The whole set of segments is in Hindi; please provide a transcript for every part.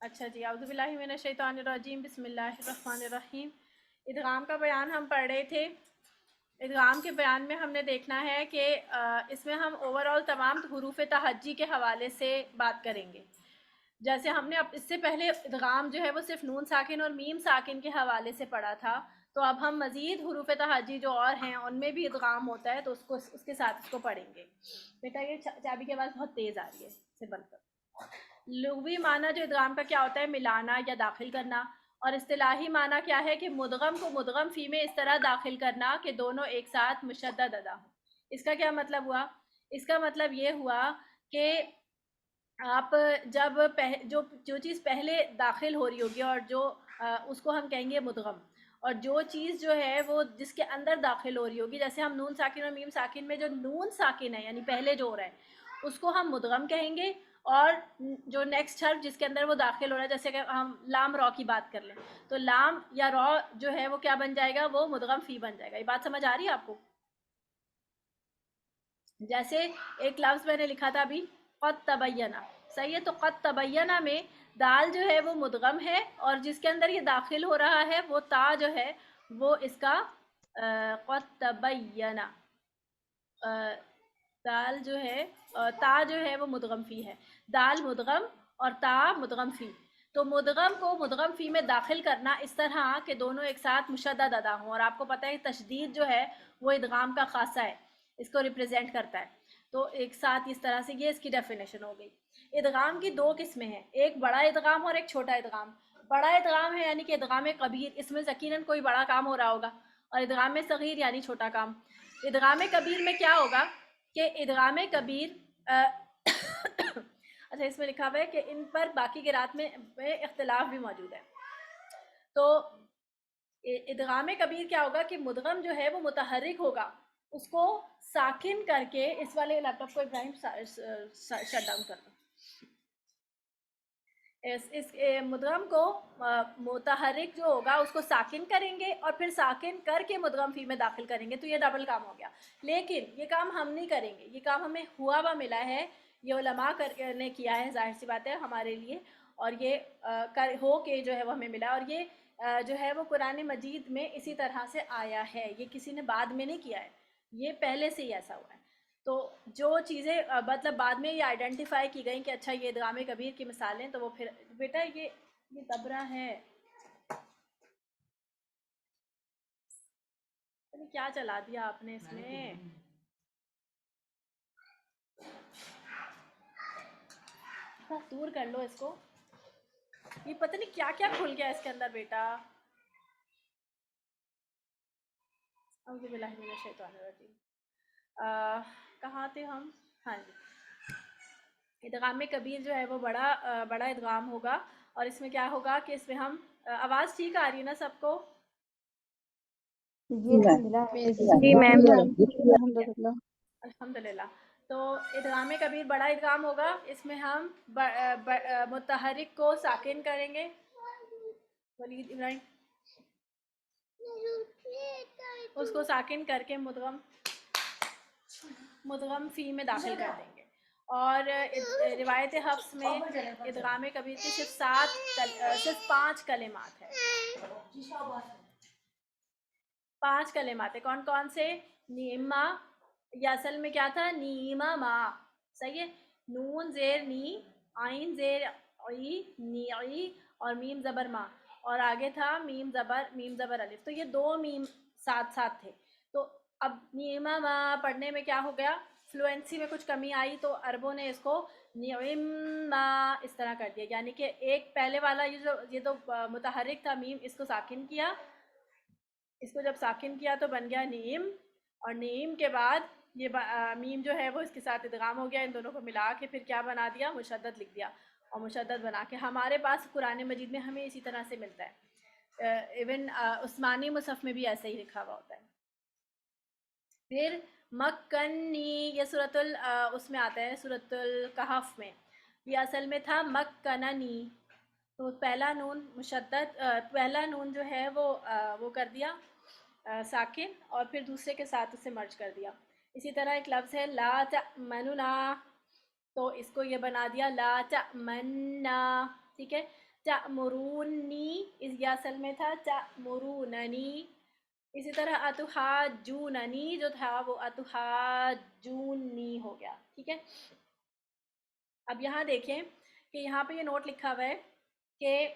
अच्छा जी, औज़ुबिल्लाहि मिनश्शैतानिर्रजीम, बिस्मिल्लाहिर्रहमानिर्रहीम। इदगाम का बयान हम पढ़ रहे थे। इदगाम के बयान में हमने देखना है कि इसमें हम ओवरऑल तमाम हुरूफ तहज्जी के हवाले से बात करेंगे। जैसे हमने अब इससे पहले इदगाम जो है वो सिर्फ नून साकिन और मीम साकिन के हवाले से पढ़ा था, तो अब हम मज़ीद हुरूफ तहज्जी जो और हैं उनमें भी इदगाम होता है, तो उसको उसके साथ इसको पढ़ेंगे। बेटा ये चाबी की आवाज़ बहुत तेज़ आ रही है, इसे बंद कर। लुग़वी माना जो इदगाम का क्या होता है, मिलाना या दाखिल करना। और इस्तिलाही माना क्या है कि मुदगम को मुदगम फ़ी में इस तरह दाखिल करना कि दोनों एक साथ मुशद्दद अदा हो। इसका क्या मतलब हुआ? इसका मतलब ये हुआ कि आप जब जो जो चीज़ पहले दाखिल हो रही होगी और जो उसको हम कहेंगे मुदगम, और जो चीज़ जो है वो जिसके अंदर दाखिल हो रही होगी, जैसे हम नून साकिन और मीम साकिन में जो नून साकिन है यानी पहले जो हो रहा है उसको हम मुदगम कहेंगे, और जो नेक्स्ट हर्फ जिसके अंदर वो दाखिल हो रहा है, जैसे कि हम लाम रॉ की बात कर लें, तो लाम या रॉ जो है वो क्या बन जाएगा, वो मुदगम फ़ी बन जाएगा। ये बात समझ आ रही है आपको? जैसे एक लफ्ज़ मैंने लिखा था अभी, क़द तबय्यना, सही है, तो क़द तबय्यना में दाल जो है वो मुदगम है, और जिसके अंदर ये दाखिल हो रहा है वो ता जो है वो इसका क़द तबय्यना, दाल जो है ता जो है वो मुदगम फ़ी है। दाल मुदगम और ता मुदगम फ़ी। तो मुदगम को मुदगम फ़ी में दाखिल करना इस तरह कि दोनों एक साथ मुशद्दद अदा हों, और आपको पता है तशदीद जो है वो इदगाम का खासा है, इसको रिप्रेजेंट करता है। तो एक साथ इस तरह से ये इसकी डेफिनेशन हो गई। इदगाम की दो किस्में हैं, एक बड़ा इदगाम और एक छोटा इदगाम। बड़ा इदगाम है यानी कि इदगाम कबीर, इसमें यकीनन कोई बड़ा काम हो रहा होगा, और इदगाम सगीर यानी छोटा काम। इदगाम कबीर में क्या होगा कि इदगाम कबीर अच्छा, इसमें लिखा हुआ है कि इन पर बाकी क़िरात में इख्तिलाफ भी मौजूद है। तो इदगाम कबीर क्या होगा कि मुदगम जो है वो मुतहर्रिक होगा, उसको साकिन करके, इस वाले लैपटॉप को इब्राहिम शट डाउन कर दो। इस मुदगम को मुतहर्रिक जो होगा उसको साकिन करेंगे, और फिर साकिन करके मुदगम फ़ी में दाखिल करेंगे, तो ये डबल काम हो गया। लेकिन ये काम हम नहीं करेंगे, ये काम हमें हुआ वा मिला है, ये उलमा ने किया है, ज़ाहिर सी बात है हमारे लिए, और ये हो के जो है वो हमें मिला, और ये जो है वो कुरान मजीद में इसी तरह से आया है, ये किसी ने बाद में नहीं किया है, ये पहले से ही ऐसा हुआ है। तो जो चीज़ें मतलब बाद में ये आइडेंटिफाई की गई कि अच्छा ये इदगाम कबीर की मिसालें, तो वो फिर बेटा ये तबरा है, अरे क्या चला दिया आपने इसमें? हाँ, दूर कर लो इसको, ये पता नहीं क्या क्या खुल गया इसके अंदर बेटा। औज़ुबिल्लाहि मिनश्शैतानिर्रजीम। कहाँ थे हम? हाँ जी, इदगाम कबीर जो है वो बड़ा इदगाम होगा, और इसमें क्या होगा कि इसमें हम आवाज़ ठीक आ रही है ना सबको? जी अल्हम्दुलिल्लाह। जी मैम। अल्हम्दुलिल्लाह। अल्हम्दुलिल्लाह। तो इदगाम कबीर बड़ा इदगाम होगा, इसमें हम मुतहर्रिक को साकिन करेंगे। वलीद इब्राहिम, उसको साकिन करके मुदगम फ़ी में दाखिल कर देंगे। और रिवायत हफ्स में इदगाम कबीर की सिर्फ 5 कलिमात है। 5 कलिमात है, कौन कौन से? नीमा, या असल में क्या था, नीमा मा, सही है, नून जेर नी, आइन जेर आई, नी, और मीम ज़बर मा, और आगे था मीम ज़बर अलिफ, तो ये 2 मीम साथ साथ थे। तो अब नीमा मा पढ़ने में क्या हो गया, फ्लुएंसी में कुछ कमी आई, तो अरबों ने इसको निमा इस तरह कर दिया, यानी कि एक पहले वाला ये तो मुतहर्रिक था मीम, इसको साकिन किया, इसको जब साकिन किया तो बन गया नीम, और नीम के बाद ये मीम जो है वो इसके साथ इदगाम हो गया, इन दोनों को मिला के फिर क्या बना दिया, मुशद्दद लिख दिया, और मुशद्दद बना के हमारे पास कुरान मजीद में हमें इसी तरह से मिलता है। इवन उस्मानी मुसहफ में भी ऐसे ही लिखा हुआ होता है। फिर मक्कनी, ये सूरतुल उसमें आता है, सूरतुल कहफ में, ये असल में था मक्कननी, तो पहला नून मुशद्दद, पहला नून जो है वो कर दिया साकिन, और फिर दूसरे के साथ उसे मर्ज कर दिया। इसी तरह एक लफ्ज़ है ला तमन्नुना, तो इसको ये बना दिया ला तमन्ना, ठीक है। तअमुरूनी, इस ये असल में था तअमुरूननी। इसी तरह अतुहाजूननी जो था वो अतुहाजूनी हो गया। ठीक है, अब यहाँ देखें कि यहाँ पे ये नोट लिखा हुआ है कि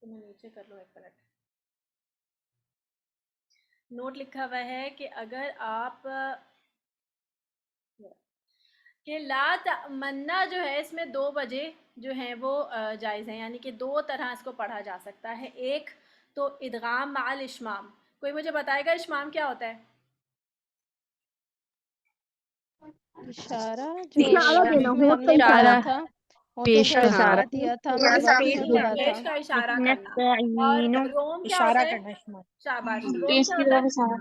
तो मैं नीचे कर लूँ एक मिनट। नोट लिखा हुआ है कि अगर आप कि ला तमन्ना जो है इसमें दो वजह जो हैं वो जायज़ हैं, यानी कि दो तरह इसको पढ़ा जा सकता है। एक तो इदगाम माल इशमाम। कोई मुझे बताएगा इशमाम क्या होता है? इशारा जो इशारा देना, उसमें होठ का हमने इशारा, पढ़ा था, होठों पेश का का इशारा इशारा। दिया था, या वक्त पेश समझा पेश था। का इशारा करना। और नस्तईनु, रोम क्या इशारा होता है? करना इस्तेमाल। शाबाश, रोम पेश क्या की होता है? तरफ इशारा।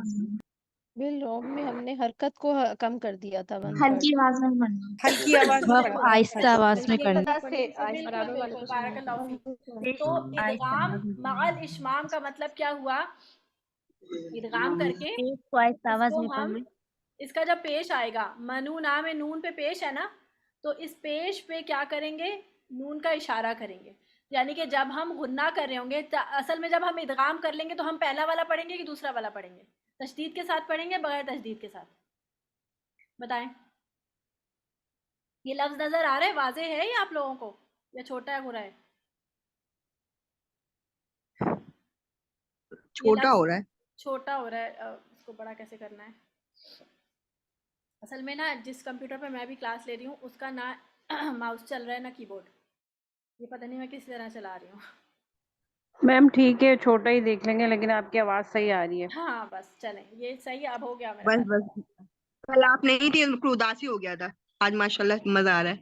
बिल रोम में हमने हरकत को कम कर दिया था, वन थर्ड। हल्की आवाज में पढ़ना, हल्की आवाज में बहुत पढ़ना, आहिस्ता आवाज में बिल्कुल करना। बिल्कुल बिल्कुल, बारकल्लाहु फीक। तो इदगाम माल इशमाम का मतलब क्या हुआ? इदगाम करके पेश को आहिस्ता आवाज इसको में हम, पढ़ना। इसका जब पेश आएगा, मनू ना में नून पे पेश है ना, तो इस पेश पे क्या करेंगे? नून का इशारा करेंगे। यानी कि जब हम गुन्ना कर रहे होंगे, असल में जब हम इदगाम कर लेंगे तो हम पहला वाला पढ़ेंगे कि दूसरा वाला पढ़ेंगे? तशदीद के साथ पढ़ेंगे बगैर तशदीद के साथ? बताएं। ये लफ्ज़ नज़र आ रहा है, वाजे है ये आप लोगों को, या छोटा है बुरा है? ये छोटा लफ्ज़ हो रहा है। छोटा हो रहा है, इसको बड़ा कैसे करना है? असल में ना जिस कंप्यूटर पे मैं भी क्लास ले रही हूँ उसका ना माउस चल रहा है ना कीबोर्ड। ये पता नहीं मैं किस तरह चला रही हूँ। मैम ठीक है, छोटा ही देख लेंगे, लेकिन आपकी आवाज सही आ रही है। हाँ बस चलें, ये सही है, अब हो गया मेरा बस ख्याल। बस, कल आप नहीं थी, उनको उदासी हो गया था। आज माशाल्लाह मजा आ रहा है।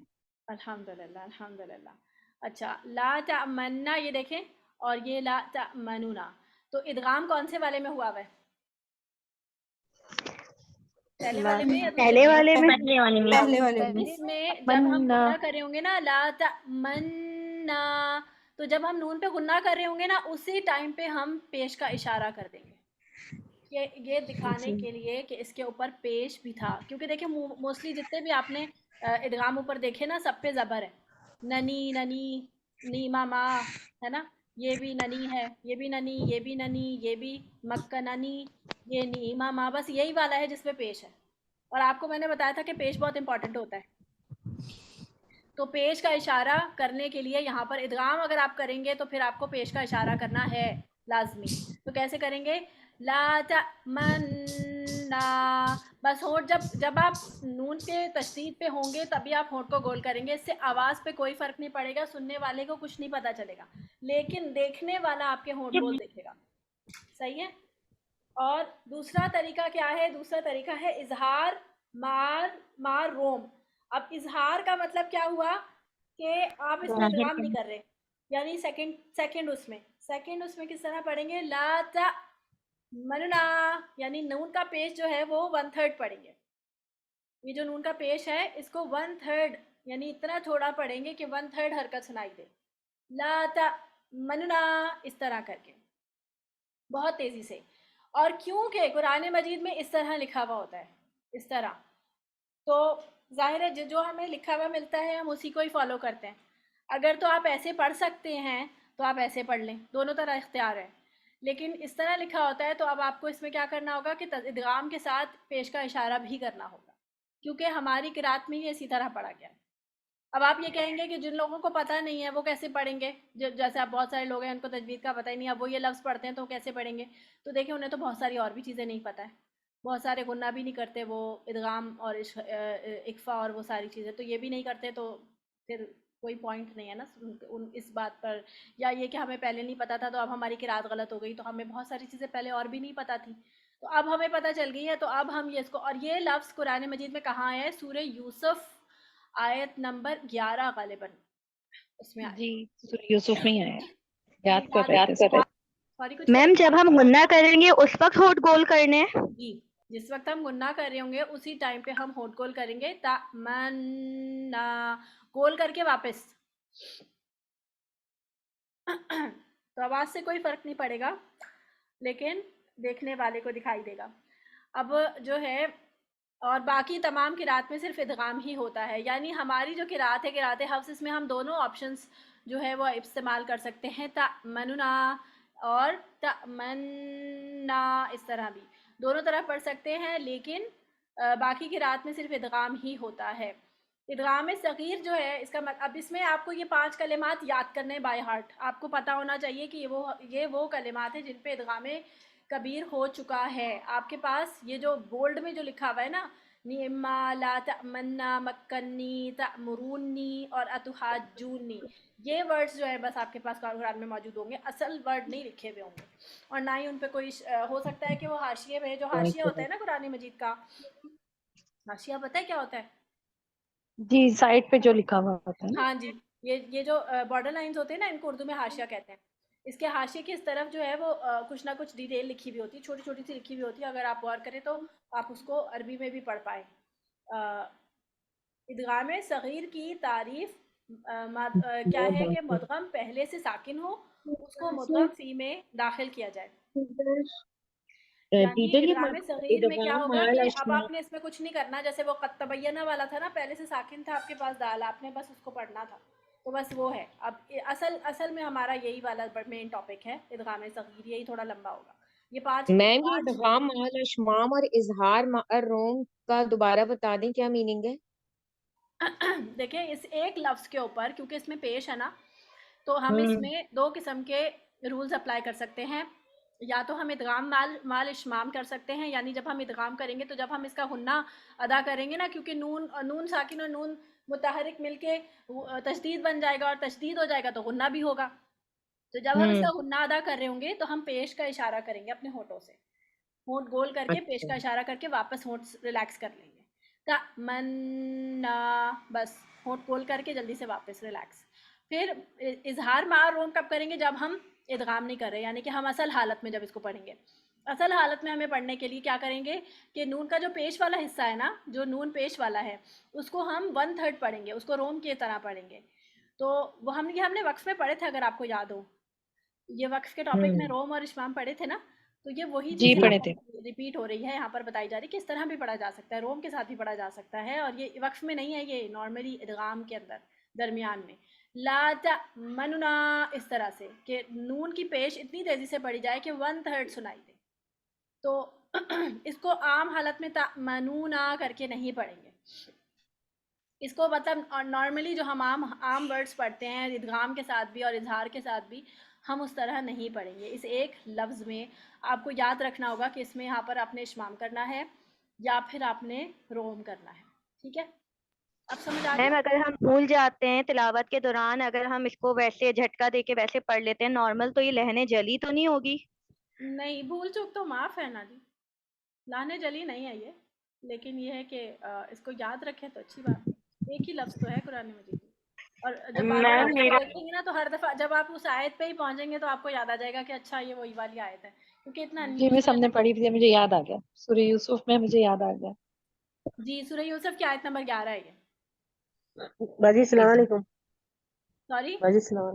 अल्हम्दुलिल्लाह अल्हम्दुलिल्लाह। अच्छा, ला तमन्ना ये देखें, और ये ला तमनुना, तो इदगाम कौन से वाले में हुआ हुआ है? पहले वाले में या दूसरे पहले वाले वाले में, पहले वाले में। पहले वाले में। इसमें जब हम गुन्ना कर रहे होंगे ना, ला तमन्ना, तो जब हम नून पे गुन्ना कर रहे होंगे ना, उसी टाइम पे हम पेश का इशारा कर देंगे। ये दिखाने के लिए कि इसके ऊपर पेश भी था, क्योंकि देखिए मोस्टली जितने भी आपने इदगाम ऊपर देखे ना, सब पे ज़बर है। ननी ननी, नी मामा, है ना? ये भी ननी है, ये भी ननी, ये भी ननी, ये भी मक्का ननी, ये नी मामा, बस यही वाला है जिसपे पेश है। और आपको मैंने बताया था कि पेश बहुत इंपॉर्टेंट होता है। तो पेश का इशारा करने के लिए यहाँ पर इदगाम अगर आप करेंगे तो फिर आपको पेश का इशारा करना है लाजमी। तो कैसे करेंगे? ला तमन्ना, बस होंठ जब जब आप नून पे तशदीद पे होंगे तभी आप होंठ को गोल करेंगे। इससे आवाज़ पे कोई फ़र्क नहीं पड़ेगा, सुनने वाले को कुछ नहीं पता चलेगा, लेकिन देखने वाला आपके होंठ गोल देखेगा। सही है। और दूसरा तरीका क्या है? दूसरा तरीका है इजहार मार मार रोम। अब इजहार का मतलब क्या हुआ कि आप इसमें जाहिर इदगाम नहीं कर रहे, यानी सेकंड उसमें किस तरह पढ़ेंगे? ला ता मनना, यानी नून का पेश जो है वो वन थर्ड पढ़ेंगे। ये जो नून का पेश है इसको वन थर्ड, यानी इतना थोड़ा पढ़ेंगे कि वन थर्ड हरकत सुनाई दे। ला ता मनना, इस तरह करके बहुत तेज़ी से। और क्योंकि कुरान मजीद में इस तरह लिखा हुआ होता है, इस तरह, तो ज़ाहिर है जो हमें लिखा हुआ मिलता है हम उसी को ही फॉलो करते हैं। अगर तो आप ऐसे पढ़ सकते हैं तो आप ऐसे पढ़ लें, दोनों तरह इख्तियार है। लेकिन इस तरह लिखा होता है तो अब आपको इसमें क्या करना होगा कि इदगाम के साथ पेश का इशारा भी करना होगा, क्योंकि हमारी किरात में ये इसी तरह पढ़ा गया है। अब आप ये कहेंगे कि जिन लोगों को पता नहीं है वो कैसे पढ़ेंगे? जैसे आप बहुत सारे लोग हैं उनको तजवीद का पता ही नहीं, अब वो ये लफ्ज़ पढ़ते हैं तो कैसे पढ़ेंगे? तो देखिए उन्हें तो बहुत सारी और भी चीज़ें नहीं पता है, बहुत सारे गुन्ना भी नहीं करते वो, इदगाम और इक्फ़ा और वो सारी चीज़ें तो ये भी नहीं करते, तो फिर कोई पॉइंट नहीं है ना उन इस बात पर। या ये कि हमें पहले नहीं पता था तो अब हमारी किरात गलत हो गई, तो हमें बहुत सारी चीज़ें पहले और भी नहीं पता थी, तो अब हमें पता चल गई है, तो अब हम ये इसको, और ये लफ्ज़ कुरान मजीद में कहाँ है? सूरह यूसुफ आयत नंबर 11 गालिबन उसमें आया। जी, सूरह यूसुफ में ही आया, याद कर याद रहे थे इसको। सॉरी, कुछ कह मैम रहे जब हम गुन्ना करेंगे उस वक्त होठ गोल करने हैं। जी? जिस वक्त हम गुन्ना कर रहे होंगे उसी टाइम पे हम होठ गोल करेंगे, तमन्ना, गोल करके वापस। तो आवाज़ से कोई फ़र्क नहीं पड़ेगा, लेकिन देखने वाले को दिखाई देगा। अब जो है और बाकी तमाम किरात में सिर्फ इदगाम ही होता है। यानी हमारी जो किरात है, किरात हफ्स, इसमें हम दोनों ऑप्शंस जो है वो इस्तेमाल कर सकते हैं, तमन्ना और तमन्ना, इस तरह भी दोनों तरह पढ़ सकते हैं, लेकिन बाकी किरात में सिर्फ इदगाम ही होता है। इदगाम सग़ीर जो है इसका अब इसमें आपको ये 5 कलिमात याद करने बाय हार्ट। आपको पता होना चाहिए कि ये वो कलिमात हैं जिन पे इदगाम कबीर हो चुका है। आपके पास ये जो बोल्ड में जो लिखा हुआ है ना, निम्मा ला तमन्ना मक्कन्नी तमुरूनी और अतुहाजूनी, ये वर्ड्स जो है बस आपके पास कुरान में मौजूद होंगे, असल वर्ड नहीं लिखे हुए होंगे, और ना ही उन पे कोई हो सकता है कि वो हाशिए में, जो हाशिया होता है ना कुरान मजीद का, हाशिया पता है क्या होता है? जी, साइड पे जो लिखा हुआ होता है ना। हाँ जी, ये जो बॉर्डर लाइंस होते हैं ना, इनको उर्दू में हाशिया कहते हैं। इसके हाशिए की इस तरफ जो है वो कुछ ना कुछ डिटेल लिखी हुई होती है, छोटी छोटी सी लिखी हुई होती है। अगर आप गौर करें तो आप उसको अरबी में भी पढ़ पाए। इदगाम सग़ीर की तारीफ क्या है कि मुदगम पहले से साकिन हो, उसको मुदगम फ़ी में दाखिल किया जाए। यानी टीचर ये इदगाम सग़ीर में क्या होगा कि अब इदगाम आपने इसमें कुछ नहीं करना। जैसे वो क़द तबय्यना वाला था ना, पहले से साकिन था आपके पास दाल, आपने बस उसको पढ़ना था, तो बस वो है। अब असल में हमारा यही वाला मेन टॉपिक है, इदगाम सग़ीर, यही थोड़ा लंबा होगा। ये मैम ये 5 इदगाम माल अशमाम और इजहार माल रोम का दोबारा बता दें, क्या मीनिंग है? देखिए, इस एक लफ्ज़ के ऊपर क्योंकि इसमें पेश है ना, तो हम इसमें 2 किस्म के रूल्स अप्लाई कर सकते हैं। या तो हम इदगाम माल इशमाम कर सकते हैं, यानी जब हम इदगाम करेंगे तो जब हम इसका हुन्ना अदा करेंगे ना, क्योंकि नून साकिन और नून मुतहरिक मिलके तशदीद बन जाएगा, और तशदीद हो जाएगा तो हुन्ना भी होगा। तो जब हम इसका हुन्ना अदा कर रहे होंगे तो हम पेश का इशारा करेंगे अपने होठों से, होंठ गोल करके पेश का इशारा करके वापस होंठ रिलैक्स कर लेंगे। तमन्ना, बस होंठ गोल करके जल्दी से वापस रिलैक्स। फिर इजहार मार रोम कब करेंगे? जब हम इदगाम नहीं कर रहे, यानी कि हम असल हालत में जब इसको पढ़ेंगे। असल हालत में हमें पढ़ने के लिए क्या करेंगे कि नून का जो पेश वाला हिस्सा है ना, जो नून पेश वाला है, उसको हम 1/3 पढ़ेंगे, उसको रोम की तरह पढ़ेंगे। तो वो हमने वक्फ में पढ़े थे, अगर आपको याद हो, ये वक्फ के टॉपिक में रोम और इशमाम पढ़े थे ना, तो ये वही जी, चीज़ पढ़े थे। रिपीट हो रही है यहाँ पर, बताई जा रही है कि इस तरह भी पढ़ा जा सकता है, रोम के साथ भी पढ़ा जा सकता है। और ये वक्फ में नहीं है, ये नॉर्मली इदगाम के अंदर दरमियान में ला तमन्ना, इस तरह से कि नून की पेश इतनी तेज़ी से पढ़ी जाए कि 1/3 सुनाई दे। तो इसको आम हालत में तमन्ना करके नहीं पढ़ेंगे। इसको मतलब नॉर्मली जो हम आम वर्ड्स पढ़ते हैं इदगाम के साथ भी और इजहार के साथ भी, हम उस तरह नहीं पढ़ेंगे। इस एक लफ्ज़ में आपको याद रखना होगा कि इसमें यहाँ पर आपने इशमाम करना है या फिर आपने रोम करना है। ठीक है, अब समझ आ मैम गया? अगर हम भूल जाते हैं तिलावत के दौरान, अगर हम इसको वैसे झटका दे के वैसे पढ़ लेते हैं नॉर्मल, तो ये लहने जली तो नहीं होगी? नहीं, भूल चूक तो माफ़ है ना जी, लाने जली नहीं है ये, लेकिन ये है कि इसको याद रखें तो अच्छी बात है। एक ही लफ्ज़ तो है कुरान मजीद में, और जब बार बार आप देखेंगे ना, तो हर दफ़ा जब आप उस आयत पे ही पहुंचेंगे तो आपको याद आ जाएगा कि अच्छा ये वही वाली आयत है, क्योंकि इतना जी, मैं न्यूज़ में सामने पढ़ी थी, मुझे याद आ गया। सूरह यूसुफ में मुझे याद आ गया। जी, सूरह यूसुफ की आयत नंबर 11 है ये। बाजी सलाम अलैकुम। सॉरी, बाजी सलाम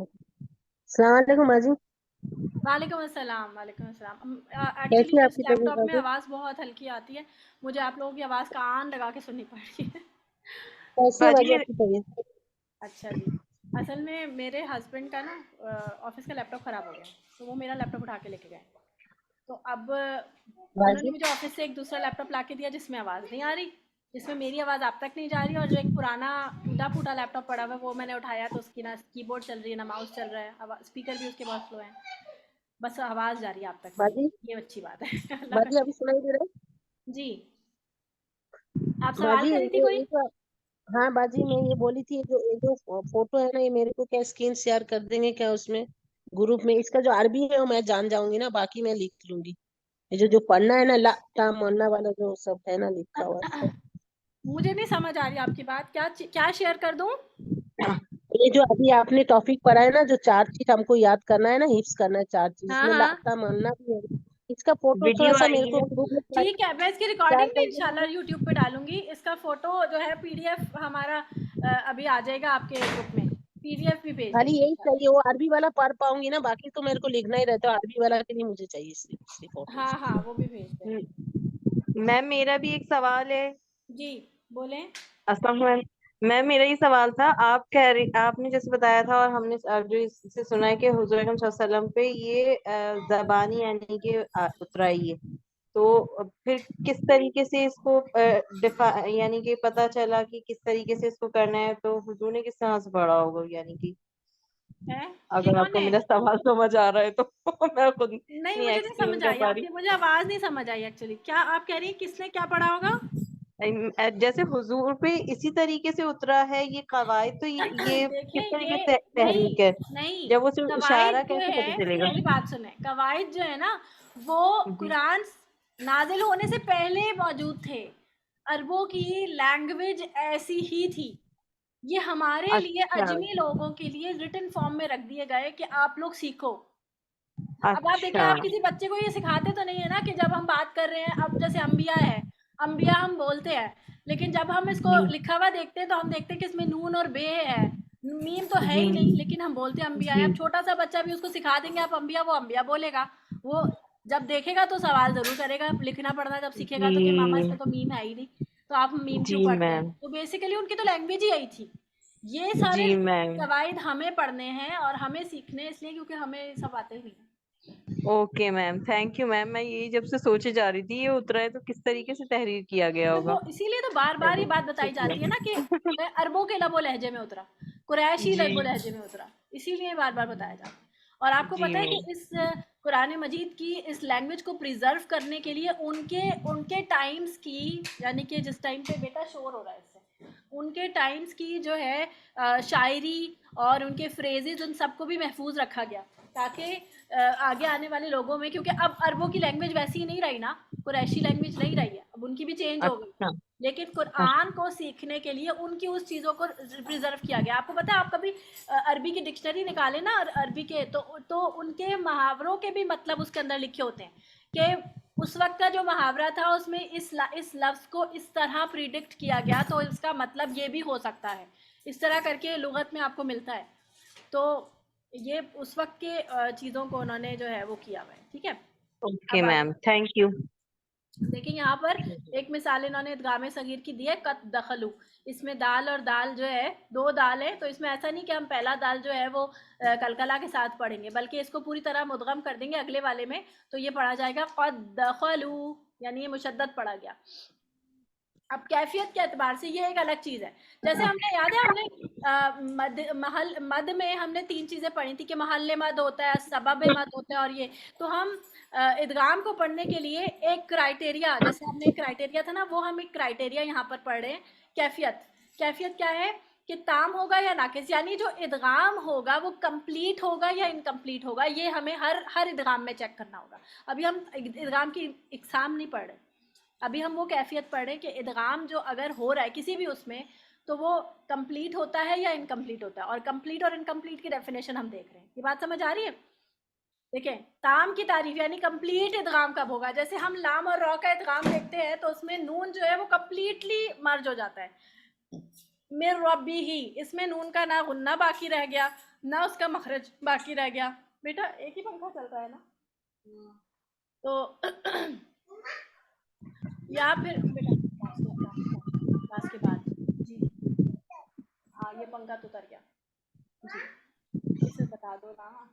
अलैकुम बाजी। वालेकुम अस्सलाम, वालेकुम अस्सलाम। कैसी एक्चुअली है इस आपकी तबीयत लैपटॉप में बाजी? आवाज़ बहुत हल्की आती है, मुझे आप लोगों की आवाज़ कान लगा के सुननी पड़ रही है। कैसी है बाजी आपकी तबीयत? अच्छा जी, असल में मेरे हस्बैंड का ना ऑफिस का लैपटॉप ख़राब हो गया, तो वो मेरा लैपटॉप उठा के लेके गए। तो अब उन्होंने बाजी मुझे ऑफिस से एक दूसरा लैपटॉप ला के दिया जिसमें आवाज़ नहीं आ रही, जिसमें मेरी आवाज़ आप तक नहीं जा रही, और जो एक पुराना टूटा फूटा लैपटॉप पड़ा हुआ है वो मैंने उठाया तो उसकी ना कीबोर्ड चल रही है ना माउस चल रहा है, स्पीकर भी उसके बहुत स्लो हैं, बस आवाज़ जा रही है आप तक मेरी, बाजी ये अच्छी बात है। अल्लाह का बाजी अभी शुक्र। सुनाई दे रहा जी, आप है? सवाल बाजी करी थी कोई? ये जो हाँ बाजी, मैं ये बोली थी, ये जो फोटो है ना, ये मेरे को क्या स्क्रीन शेयर कर देंगे क्या उसमें ग्रुप में? इसका जो अरबी है वो मैं जान जाऊंगी ना, बाकी मैं लिख लूंगी। ये जो जो पढ़ना है ना, ला ता मन्ना वाला जो सब है ना लिखा हुआ सब। मुझे नहीं समझ आ रही आपकी बात, क्या क्या शेयर कर दूं? ये जो अभी आपने टॉपिक पढ़ा है ना, जो 4 चीज हमको याद करना है ना, हिफ्स करना है 4 चीज, हाँ इसमें हाँ, लाता मानना भी है। इसका फोटो थोड़ा वीडियो सा आई मेरे को है। ग्रुप में ठीक है, मैं इसकी शेयर रिकॉर्डिंग भी कर इंशाल्लाह देंगे। यूट्यूब पे डालूंगी। इसका फोटो जो है पीडीएफ हमारा अभी आ जाएगा आपके ग्रुप में, पीडीएफ भी भेज खाली देंगे यही इंशाल्लाह। चाहिए, वो अरबी वाला पढ़ पाऊंगी ना, बाकी तो मेरे को लिखना ही रहता है, अरबी वाला के लिए मुझे चाहिए सिर्फ हाँ फोटोज। हाँ, वो भी भेज देंगे। मैम मेरा भी एक सवाल है। जी बोलें। अस्सलाम वालेकुम मैम, मेरा ये सवाल था। आप कह रही, आपने जैसे बताया था और हमने जो इससे सुना है कि हुजूर अकरम सल्लल्लाहु अलैहि वसल्लम पे ये ज़बानी यानी कि उतरा ही है, तो फिर किस तरीके से इसको यानी कि पता चला कि किस तरीके से इसको करना है, तो हुजूर ने किस तरह से पढ़ा होगा, यानी कि है ये अगर कौन आपको है? मेरा सवाल समझ आ रहा है तो मैं खुद नहीं, नहीं मुझे नहीं एक्सप्लेन समझ कर आई पा रही। आपकी, मुझे आवाज नहीं समझ आई एक्चुअली। क्या आप कह रही हैं किसने क्या पढ़ा होगा? जैसे हुजूर पे इसी तरीके से उतरा है ये कवायद, तो ये किस देखिए तरीके ये से नहीं, तहरीक है, नहीं, जब वो सिर्फ कवाइद इशारा जो कैसे है, पता चलेगा? मेरी बात सुने, कवाइद जो है ना वो जी। कुरान नाजिल होने से पहले मौजूद थे। अरबों की लैंग्वेज ऐसी ही थी। ये हमारे लिए अच्छा। अजमी लोगों के लिए रिटन फॉर्म में रख दिए गए कि आप लोग सीखो। अब आप देखिए, अच्छा। आप किसी बच्चे को ये सिखाते तो नहीं है ना कि जब हम बात कर रहे हैं, अब जैसे अंबिया है, अंबिया हम बोलते हैं, लेकिन जब हम इसको जी। लिखा हुआ देखते हैं तो हम देखते हैं कि इसमें नून और बे है, मीम तो है जी। ही नहीं, लेकिन हम बोलते हैं अंबिया है। जी। अब छोटा सा बच्चा भी उसको सिखा देंगे आप अंबिया, वो अंबिया बोलेगा। वो जब देखेगा तो सवाल जरूर करेगा, लिखना पढ़ना जब सीखेगा तो कि मामा जी। इसमें तो मीम है ही नहीं, तो आप मीम जी क्यों पढ़ते हैं? मैम। तो बेसिकली उनकी तो लैंग्वेज ही यही थी। ये सारे जी मैम। कवायद हमें पढ़ने हैं और हमें सीखने हैं, इसलिए क्योंकि हमें ये सब आते ही नहीं है। Okay ma'am, thank you ma'am. मैं यही जब से सोचे जा रही थी ये उतरा है तो किस तरीके से तहरीर किया गया तो होगा। वो इसीलिए तो बार बार ये चलिए, बात बताई जाती है ना कि शुक्रिया। अरबों के लबो लहजे में उतरा, कुरैशी जी। लबो लहजे में उतरा, इसीलिए बार बार बताया जाता है। और आपको जी पता है कि मैम। इस कुरान मजीद की इस लैंग्वेज को प्रिजर्व करने के लिए उनके उनके टाइम्स की, यानी कि जिस टाइम पे बेटा शोर हो रहा है इससे, उनके टाइम्स की जो है शायरी और उनके फ्रेजेस, उन सबको भी महफूज रखा गया, ताकि आगे आने वाले लोगों में, क्योंकि अब अरबों की लैंग्वेज वैसी ही नहीं रही ना, कुरैशी लैंग्वेज नहीं रही है, अब उनकी भी चेंज हो गई। अच्छा। लेकिन कुरान को सीखने के लिए उनकी उस चीज़ों को प्रिजर्व किया गया। आपको पता है, आप कभी अरबी की डिक्शनरी निकालें ना, अरबी के, तो उनके मुहावरों के भी मतलब उसके अंदर लिखे होते हैं कि उस वक्त का जो मुहावरा था उसमें इस लफ्ज़ को इस तरह प्रिडिक्ट किया गया, तो इसका मतलब ये भी हो सकता है, इस तरह करके लुगत में आपको मिलता है। तो ये उस वक्त के चीज़ों को उन्होंने जो है वो किया हुआ है। ठीक है, ओके अब मैम, थैंक यू। देखिए यहाँ पर एक मिसाल इन्होंने इदगाम सगीर की दी है, कत दखलू। इसमें दाल और दाल जो है, दो दाल है, तो इसमें ऐसा नहीं कि हम पहला दाल जो है वो कलकला के साथ पढ़ेंगे, बल्कि इसको पूरी तरह मुदगम कर देंगे अगले वाले में, तो ये पढ़ा जाएगा कत दखलू, यानी ये मुशद्दद पढ़ा गया। अब कैफियत के एतबार से ये एक अलग चीज़ है। जैसे हमने, याद है हमने मद में हमने 3 चीज़ें पढ़ी थी कि महल मद होता है, सबब मद होता है, और ये तो हम इदगाम को पढ़ने के लिए एक क्राइटेरिया, जैसे हमने एक क्राइटेरिया था ना, वो हम एक क्राइटेरिया यहाँ पर पढ़ रहे हैं। कैफियत, कैफियत क्या है कि ताम होगा या नाकिस, यानी जो इदगाम होगा वो कंप्लीट होगा या इनकम्प्लीट होगा, ये हमें हर इदगाम में चेक करना होगा। अभी हम इदगाम की इकसाम नहीं पढ़ रहे, अभी हम वो कैफियत पढ़ रहे हैं कि इदगाम जो अगर हो रहा है किसी भी उसमें, तो वो कंप्लीट होता है या इनकम्प्लीट होता है, और कंप्लीट और इनकम्प्लीट की डेफिनेशन हम देख रहे हैं। ये बात समझ आ रही है? देखें, ताम की तारीफ यानी कंप्लीट इदगाम कब होगा, जैसे हम लाम और रॉ का इदगाम देखते हैं तो उसमें नून जो है वो कंप्लीटली मर्ज हो जाता है। मिर रब्बी ही, इसमें नून का ना गुन्ना बाकी रह गया ना उसका मखरज बाकी रह गया। बेटा एक ही पंखा चल रहा है ना, तो या फिर बेटा क्लास के बाद जी, हाँ ये पंखा तो उतर गया जी, इसे बता दो ना।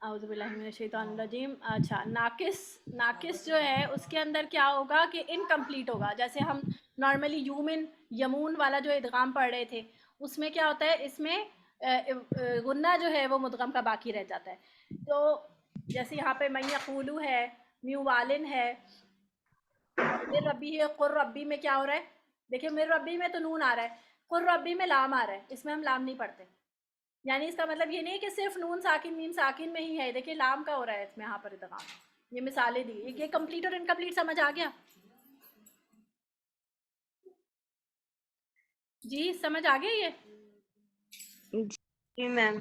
औज़ुबिल्लाहिमिनश्शैतानिर्रजीम। अच्छा, नाकिस जो है उसके अंदर क्या होगा कि इनकम्प्लीट होगा। जैसे हम नॉर्मली यूमिन यमून वाला जो इदगाम पढ़ रहे थे, उसमें क्या होता है, इसमें गुन्ना जो है वो मुदगम का बाकी रह जाता है। तो जैसे यहाँ पे मैं यक़ूलू है, म्यूवालिन है, मिर रब्बी है, कुर रब्बी में क्या हो रहा है, देखिए मिर रब्बी में तो नून आ रहा है, कुर रब्बी में लाम आ रहा है, इसमें हम लाम नहीं पढ़ते। यानी इसका मतलब ये नहीं कि सिर्फ नून साकिन मीम साकिन में ही है, देखिए लाम का हो रहा है इसमें यहाँ पर इदगाम। ये मिसालें दी, ये कंप्लीट और इनकम्प्लीट समझ आ गया जी? समझ आ गया ये? जी मैम।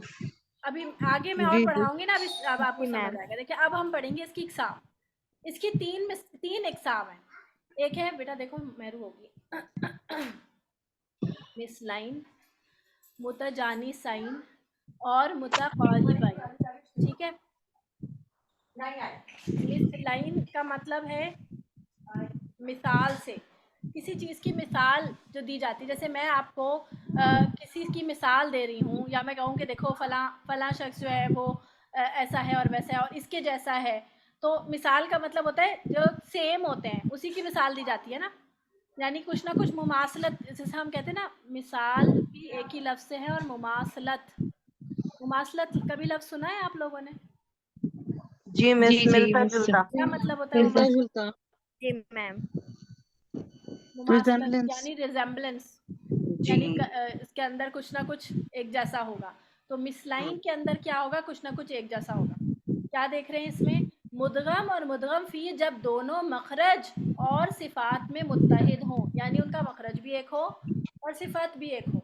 अभी आगे मैं और जी जी। पढ़ाऊंगी ना, अब आपको जी समझ मैम। आएगा। देखिए अब हम पढ़ेंगे इसकी इकसाम। इसकी तीन इकसाम है। एक है, बेटा देखो मेरू होगी मिस लाइन, मुतजानी साइन और मुतकारिबाइन। ठीक है, मिस लाइन का मतलब है मिसाल से, किसी चीज़ की मिसाल जो दी जाती है, जैसे मैं आपको किसी की मिसाल दे रही हूँ, या मैं कहूँ कि देखो फलां शख्स जो है वो ऐसा है और वैसा है और इसके जैसा है, तो मिसाल का मतलब होता है जो सेम होते हैं उसी की मिसाल दी जाती है ना, यानी कुछ ना कुछ मुमासलत, जैसे हम कहते हैं ना, मिसाल भी एक ही लफ्ज़ से है और मुमासलत कभी लफ्ज़ सुना है आप लोगों ने? जी मिस, जी मिलता मिस जुलता। क्या मतलब होता है मिलता मुमासलत? जुलता। जी मैम। मुमासलत रिजेम्बलेंस। यानी रिजेम्बलेंस, जी यानी इसके अंदर कुछ ना कुछ एक जैसा होगा। तो मिसलाइन के अंदर क्या होगा, कुछ ना कुछ एक जैसा होगा। क्या देख रहे हैं इसमें, मुदगम और मुदगम फी जब दोनों मखरज और सिफात में मुत्तहिद हों, यानी उनका मखरज भी एक हो और सिफात भी एक हो।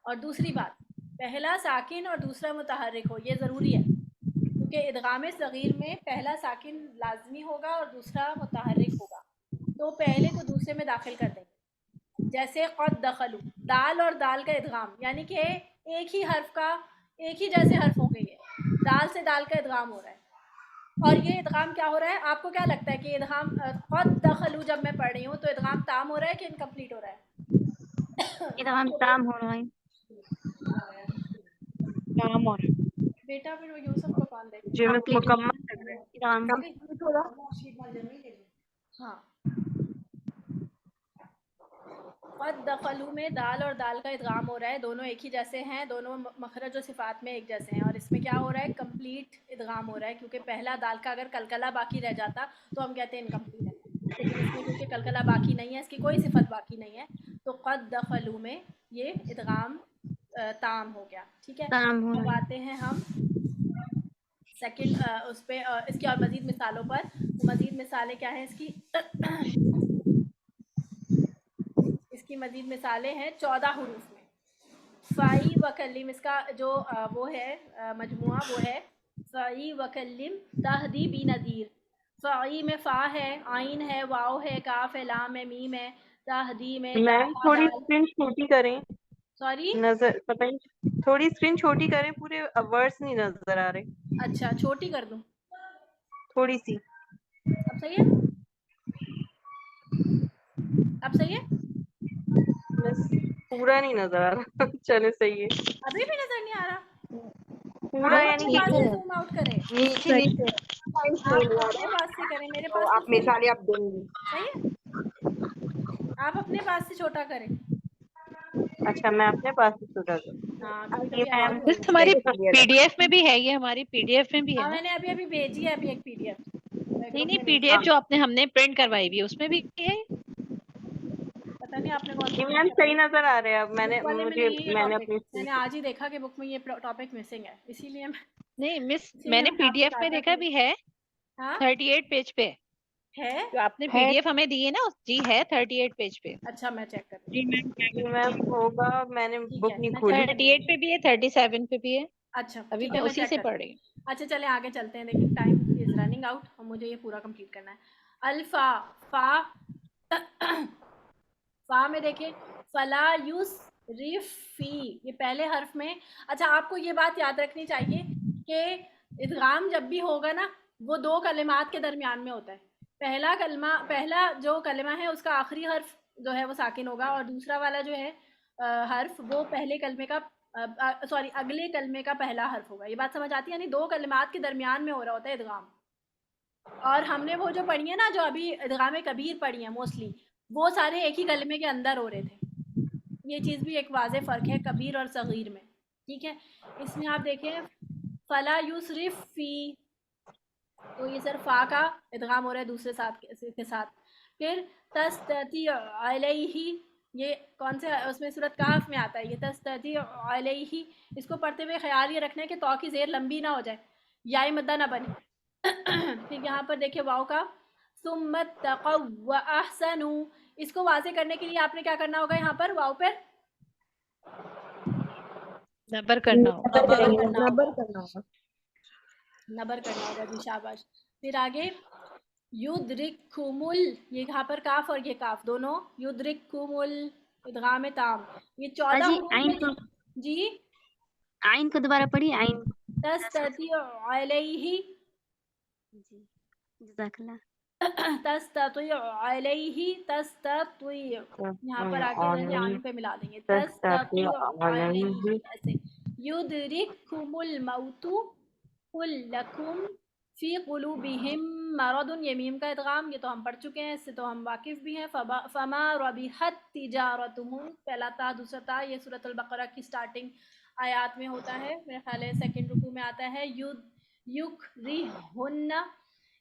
और दूसरी बात, पहला साकिन और दूसरा मुतहर्रिक हो, ये ज़रूरी है, क्योंकि इदगाम सगीर में पहला साकिन लाजमी होगा और दूसरा मुतहर्रिक होगा, तो पहले को दूसरे में दाखिल कर देंगे। जैसे क़द दखलू, दाल और दाल का इदगाम, यानी कि एक ही हर्फ का, एक ही जैसे हर्फ हो गए, दाल से दाल का इदगाम हो रहा है। और ये इदगाम क्या हो रहा है, आपको क्या लगता है कि इदगाम क़द दखलू जब मैं पढ़ रही हूँ तो इदगाम ताम हो रहा है कि इनकम्प्लीट हो रहा है? इदगाम ताम हो रहा है। काम और बेटा फिर वो यूसुफ को कौन देगा? जी मिस, कंप्लीट मुकम्मल लग रहा है। इदगाम हाँ, क़द दखलू में दाल और दाल का इदगाम हो रहा है, दोनों एक ही जैसे हैं, दोनों मखरज और सिफात में एक जैसे हैं, और इसमें क्या हो रहा है, कंप्लीट इदगाम हो रहा है, क्योंकि पहला दाल का अगर कलकला बाकी रह जाता तो हम कहते हैं इनकम्प्लीट है, लेकिन इसमें क्योंकि कलकला बाकी नहीं है, इसकी कोई सिफत बाकी नहीं है, तो क़द दखलू में ये इदगाम ताम हो गया। ठीक है, ताम हो अब रहा है। आते हैं हम सेकंड उस पे इसकी और मज़ीद मिसालों पर। तो मज़ीद मिसालें क्या हैं इसकी? इसकी मज़ीद मिसालें हैं 14 हुरूफ में। फ़ाई वकल्लिम, इसका जो वो है मजमुआ, वो है फ़ाई वकल्लिम तहदी बी नज़ीर। फ़ाई में फ़ा है, आइन है, वाव है, काफ है, लाम है, मीम है, तहदी में मैम ता थोड़ी दाल। स्क्रीन छोटी करें, सॉरी, नजर पता नहीं, थोड़ी स्क्रीन छोटी करें, पूरे वर्ड्स नहीं नजर आ रहे। अच्छा छोटी कर दूँ, थोड़ी सी। अब सही है? अब सही है? बस पूरा नहीं नजर आ रहा। चले सही है। अभी भी नज़र नहीं आ रहा? पूरा आप यानी अपने कि पास से जूम आउट करें, नीचे नीचे आप अपने पास से करें, मेरे तो पास तो आप सही मिसालें आप देंगी। सही है, आप अपने पास से छोटा करें। अच्छा, मैं अपने पास से छोटा कर। हाँ, कभी ये कभी ऐसा मैम भी मिस होता है। हमारी क्लियर है। पीडीएफ में भी है, ये हमारी पीडीएफ में भी है हाँ, ना? मैंने अभी अभी भेजी है अभी एक पीडीएफ नहीं ग्रुप नहीं, में भेजी पीडीएफ है। जो हमने प्रिंट करवाई हुई है उसमें भी है। पता नहीं आपने कौन सी ये प्रिंट मैम सही कराई है। नजर आ रहे हैं। अब बुक वाले में मैंने नहीं है ये मैंने टॉपिक, अपनी मैंने आज ही देखा कि बुक में ये टॉपिक मिसिंग है, इसीलिए नहीं मिस, मैंने मैंने आपसे पीडीएफ कहा में था देखा कि भी है, हाँ 38 पेज पे है। जो आपने है। पीडीएफ हमें दी है ना, जी है 38 पेज पे। अच्छा, मैं चेक कर जी रही मैम। मैम होगा, मैंने ठीक बुक है, नहीं मैं खोली। चेक कर रही 38 पे भी है, 37 पे भी है, अच्छा अभी ठीक मैं है, मैं उसी चेक से कर पढ़ रही हूँ। अच्छा चलें आगे चलते हैं, लेकिन टाइम इज़ रनिंग आउट और मुझे ये पूरा कंप्लीट करना है। अल्फ़ा, फ़ा फ़ा में देखिए, फ़ला युसरिफ़ी, ये पहले हर्फ में। अच्छा, आपको ये बात याद रखनी चाहिए कि इदगाम जब भी होगा ना, वो दो कलिमात के दरमियान में होता है। पहला जो कलिमा है उसका आखिरी हर्फ जो है वो साकिन होगा, और दूसरा वाला जो है हर्फ वो पहले कलमे का सॉरी अगले कलमे का पहला हर्फ होगा। ये बात समझ आती है? यानी दो कलिमात के दरमियान में हो रहा होता है इदगाम। और हमने वो जो पढ़ी है ना, जो अभी इदगाम कबीर पढ़ी है मोस्टली, वो सारे एक ही कलमे के अंदर हो रहे थे। ये चीज़ भी एक वाज़ेह फ़र्क है कबीर और सगीर में। ठीक है, इसमें आप देखें फ़ला युसरिफ़ फ़ी, तो ये सिर्फ फ़ा का इदगाम हो रहा है दूसरे के साथ। फिर तस्तती अलैहि, ये कौन से उसमें सूरत काफ में आता है, ये तस्तती अलैहि, इसको पढ़ते हुए ख्याल ये रखना है कि तौ की ज़ेर लंबी ना हो जाए, याई मद्दा ना बने। फिर यहाँ पर देखिए वाव का सुम्मा तक़व्व व अहसनु, इसको वाज़े करने के लिए आपने क्या करना होगा, यहाँ पर वाव पर नंबर करना होगा। नबर करना होगा, नंबर करना होगा। नबर करना होगा जी, शाबाश। फिर आगे युद्रिकुमुल, ये यहाँ पर काफ और ये काफ दोनों, युद्रिकुमुल इदगाम ताम। ये 14 बाजी हुरूफ आइन में को जी। आइन को दोबारा पढ़िए। आइन। तस्तती अलैहि, जी जज़ाकल्लाह। तस्ततिउ अलैहि तस्ततिउ, यहाँ पर आके जैसे आन पे मिला देंगे, तस्ततिउ अलैहि, ऐसे। युदरिकुमुल मौतु कुल्लकुम फी कुलूबिहिम मरदुन, ये मीम का इदगाम, ये तो हम पढ़ चुके हैं, इससे तो हम वाकिफ़ भी हैं। फमा रबिहत तिजारतुहुम, पहला ता दूसरा ता, ये सूरत अल-बकरा की स्टार्टिंग आयात में होता है, मेरे ख्याल है सेकंड रुकू में आता है। युकरिहुन्ना,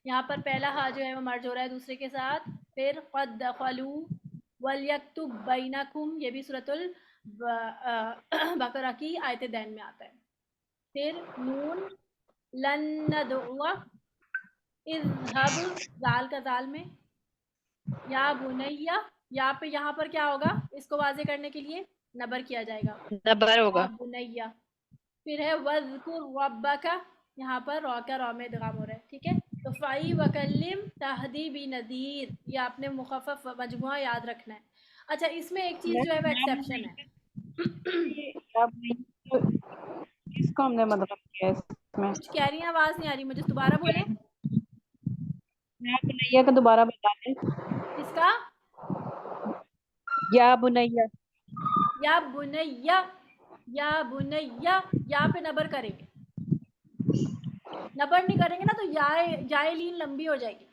यहाँ पर पहला हा जो है वो मर्ज हो रहा है दूसरे के साथ। फिर क़द दख़लू वलयक्तुब बैनकुम, ये भी सूरतुल बकरा की आयत दैन में आता है। फिर नून लन नदउआ इज़हब, जाल का जाल में, या बुनैया, यहाँ पर क्या होगा, इसको वाज़े करने के लिए नबर किया जाएगा, नबर होगा। या बुनैया। फिर है वज़कुर रब्बका, यहाँ पर रॉ का रॉ में इदगाम हो रहा है, ठीक है। तो फ़ई वकल्लिम तहदी बी नदीर, ये आपने मुख़फ़फ़ मजमुआ याद रखना है। अच्छा, इसमें एक चीज़ जो है वो एक्सेप्शन है। किसको हमने मतलब किया है इसमें? कुछ कह रही हैं, आवाज़ नहीं आ रही मुझे, दोबारा बोलें। या बुनैया का दोबारा बता दें। किसका? या बुनैया, या बुनैया, या बुनैया, या पे नबर करेंगे, नबर नहीं करेंगे ना तो याए लीन लंबी हो जाएगी।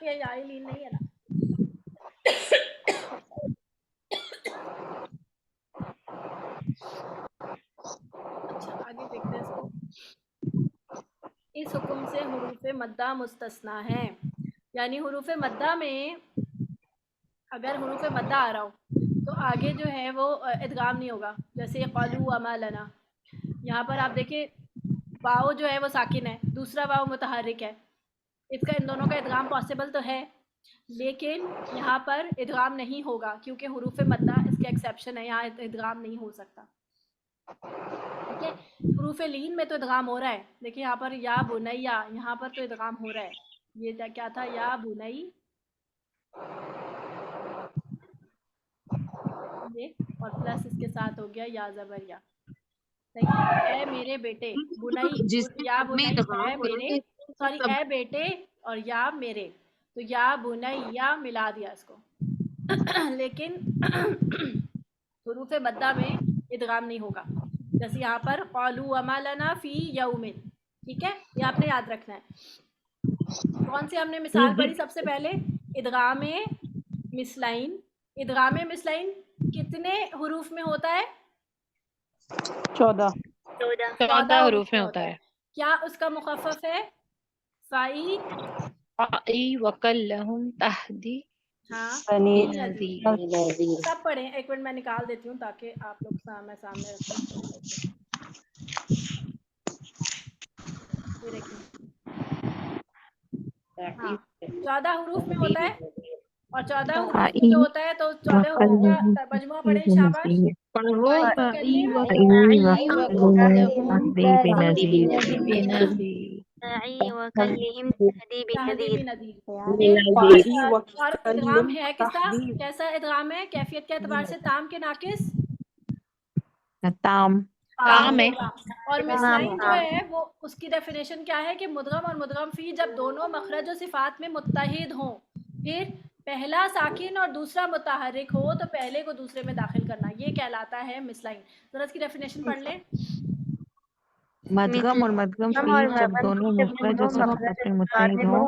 ये याए लीन नहीं है ना। अच्छा, आगे देखते हैं इसको। इस हुक्म से हुरूफ मद्दा मुस्तस्ना है, यानी हुरूफ मद्दा में अगर हुरूफ मद्दा आ रहा हो तो आगे जो है वो इदगाम नहीं होगा। जैसे क़ालू अमालना, यहाँ पर आप देखिए वाव जो है वो साकिन है, दूसरा वाव मुतहर्रिक है, इसका इन दोनों का इदगाम पॉसिबल तो है, लेकिन यहाँ पर इदगाम नहीं होगा क्योंकि हुरूफ मद्दा इसके एक्सेप्शन है, यहाँ इदगाम नहीं हो सकता, ठीक है। हुरूफ लीन में तो इदगाम हो रहा है, देखिए यहाँ पर या बुनैया, यहाँ पर तो इदगाम हो रहा है। ये क्या था, या बुनई, ये और प्लस इसके साथ हो गया या ज़बर या, सही है। ए मेरे बेटे, बुनई, या बुनई है मेरे, सॉरी ए बेटे और या मेरे, तो या बुनैया मिला दिया इसको। लेकिन हुरूफ मद्दा में इदगाम नहीं होगा, जैसे यहाँ पर क़ालू अमालना फ़ी यौमिन, ठीक है, ये आपने याद रखना है। कौन सी हमने मिसाल पढ़ी सबसे पहले, इदगाम मिसलाइन। इदगाम मिसलाइन कितने हुरूफ में होता है? 14 हुरूफ में होता है। क्या उसका मुखफ़फ़ है? फ़ई वकल्लहुम तहदी हाँ, नज़ीर। सब पढ़ें, एक मिनट मैं निकाल देती हूँ ताकि आप लोग सामने रखें। ये देखिए, हाँ 14 हुरूफ में होता है, और 14 हुरूफ में जो होता है तो 14 हुरूफ का मजमुआ पढ़ें, शाबाश। और इदगाम है किसका, कैसा इदगाम है कैफियत के एतबार से, ताम के नाकिस, ताम है। और मिसलाइन जो है वो उसकी डेफिनेशन क्या है कि मुदगम और मुदगम फी जब दोनों मखरज और सिफात में मुत्तहिद हों, फिर पहला साकिन और दूसरा मुतहर्रिक हो तो पहले को दूसरे में दाखिल करना, ये कहलाता है मिसलाइन। जरा इसकी डेफिनेशन पढ़ लें। मदगम और मदगम फी जब दोनों मखरज और सिफात में मुत्तहिद हो,